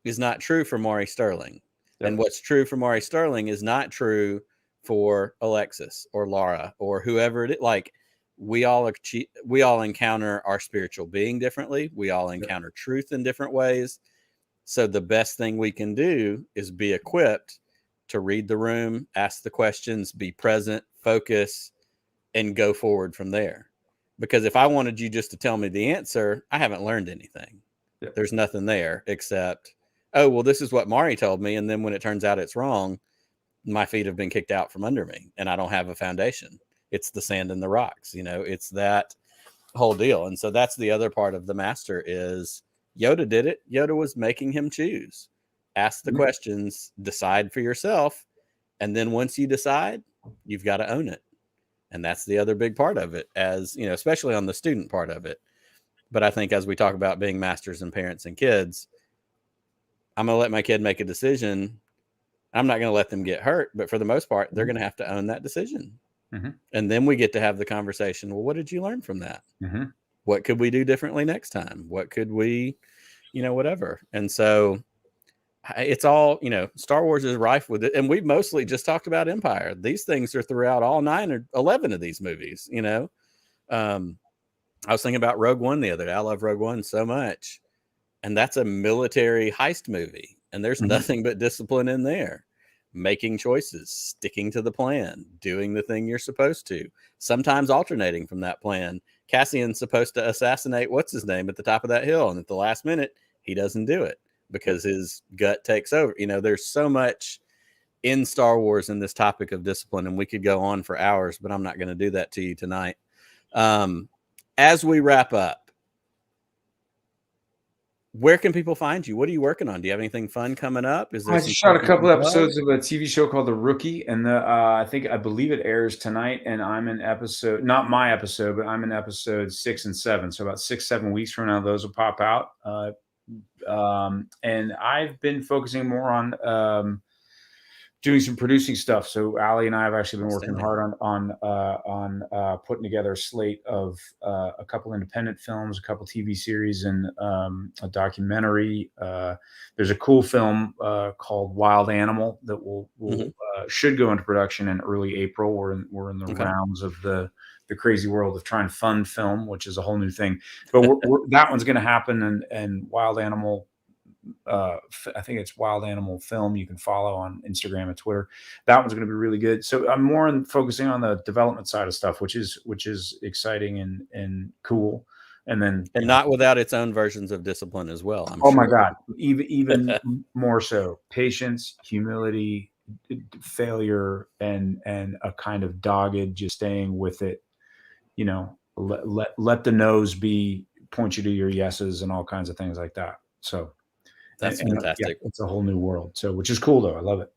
is not true for Maury Sterling. Yep. And what's true for Maury Sterling is not true for Alexis or Laura or whoever it is. Like, we all encounter our spiritual being differently. We all encounter truth in different ways. So the best thing we can do is be equipped to read the room, ask the questions, be present, focus, and go forward from there. Because if I wanted you just to tell me the answer, I haven't learned anything. Yep. There's nothing there except, oh, well, this is what Maury told me. And then when it turns out it's wrong, my feet have been kicked out from under me and I don't have a foundation. It's the sand and the rocks, it's that whole deal. And so that's the other part of the master is Yoda did it. Yoda was making him choose, ask the questions, decide for yourself. And then once you decide, you've got to own it. And that's the other big part of it, as especially on the student part of it. But I think as we talk about being masters and parents and kids, I'm going to let my kid make a decision. I'm not going to let them get hurt, but for the most part, they're going to have to own that decision. Mm-hmm. And then we get to have the conversation. Well, what did you learn from that? Mm-hmm. What could we do differently next time? What could we, whatever. And so it's all, Star Wars is rife with it. And we've mostly just talked about Empire. These things are throughout all 9 or 11 of these movies, I was thinking about Rogue One the other day. I love Rogue One so much. And that's a military heist movie. And there's nothing but discipline in there. Making choices, sticking to the plan, doing the thing you're supposed to, sometimes alternating from that plan. Cassian's supposed to assassinate what's his name at the top of that hill. And at the last minute, he doesn't do it because his gut takes over. There's so much in Star Wars in this topic of discipline, and we could go on for hours, but I'm not going to do that to you tonight. As we wrap up, where can people find you? What are you working on? Do you have anything fun coming up? I just shot a couple episodes of a TV show called The Rookie, and I believe it airs tonight. And I'm in episode, not my episode, but I'm in episode 6 and 7. So about 6-7 weeks from now, those will pop out. And I've been focusing more on doing some producing stuff. So Allie and I have actually been working hard on putting together a slate of a couple independent films, a couple TV series, and a documentary. There's a cool film called Wild Animal that will should go into production in early April. We're in the rounds of the crazy world of trying to fund film, which is a whole new thing. But that one's going to happen, and Wild Animal. I think it's Wild Animal Film. You can follow on Instagram and Twitter. That one's going to be really good. So I'm more focusing on the development side of stuff, which is exciting and cool. And not without its own versions of discipline as well. I'm sure. My God, even more so. Patience, humility, failure, and a kind of dogged, just staying with it. Let the no's point you to your yeses and all kinds of things like that. So. That's fantastic. It's a whole new world. So, which is cool though. I love it.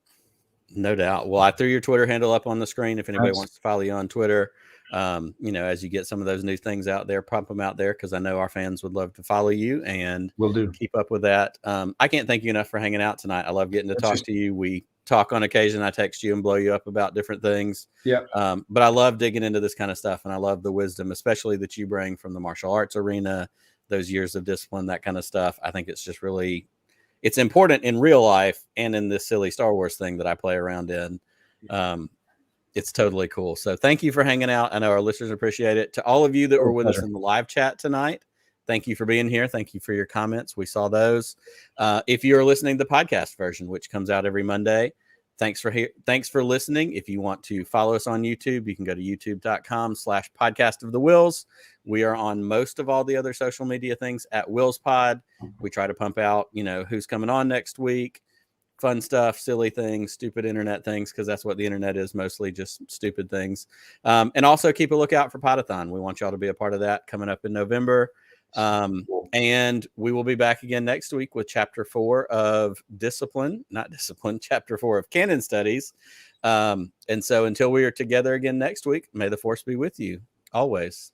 No doubt. Well, I threw your Twitter handle up on the screen. If anybody wants to follow you on Twitter, as you get some of those new things out there, pump them out there. Cause I know our fans would love to follow you and we'll do keep up with that. I can't thank you enough for hanging out tonight. I love getting to talk to you. We talk on occasion. I text you and blow you up about different things. Yeah. But I love digging into this kind of stuff. And I love the wisdom, especially that you bring from the martial arts arena, those years of discipline, that kind of stuff. I think it's just really, it's important in real life and in this silly Star Wars thing that I play around in. It's totally cool. So thank you for hanging out. I know our listeners appreciate it. To all of you that were with us in the live chat tonight, thank you for being here. Thank you for your comments. We saw those. If you're listening to the podcast version, which comes out every Monday, thanks for listening. If you want to follow us on YouTube, you can go to youtube.com/podcast of the Wills. We are on most of all the other social media things at Wills Pod. We try to pump out, who's coming on next week, fun stuff, silly things, stupid internet things, because that's what the internet is, mostly just stupid things. And also keep a lookout for Potathon. We want y'all to be a part of that coming up in November. And we will be back again next week with chapter 4 of chapter 4 of Canon Studies. And so until we are together again next week, may the force be with you always.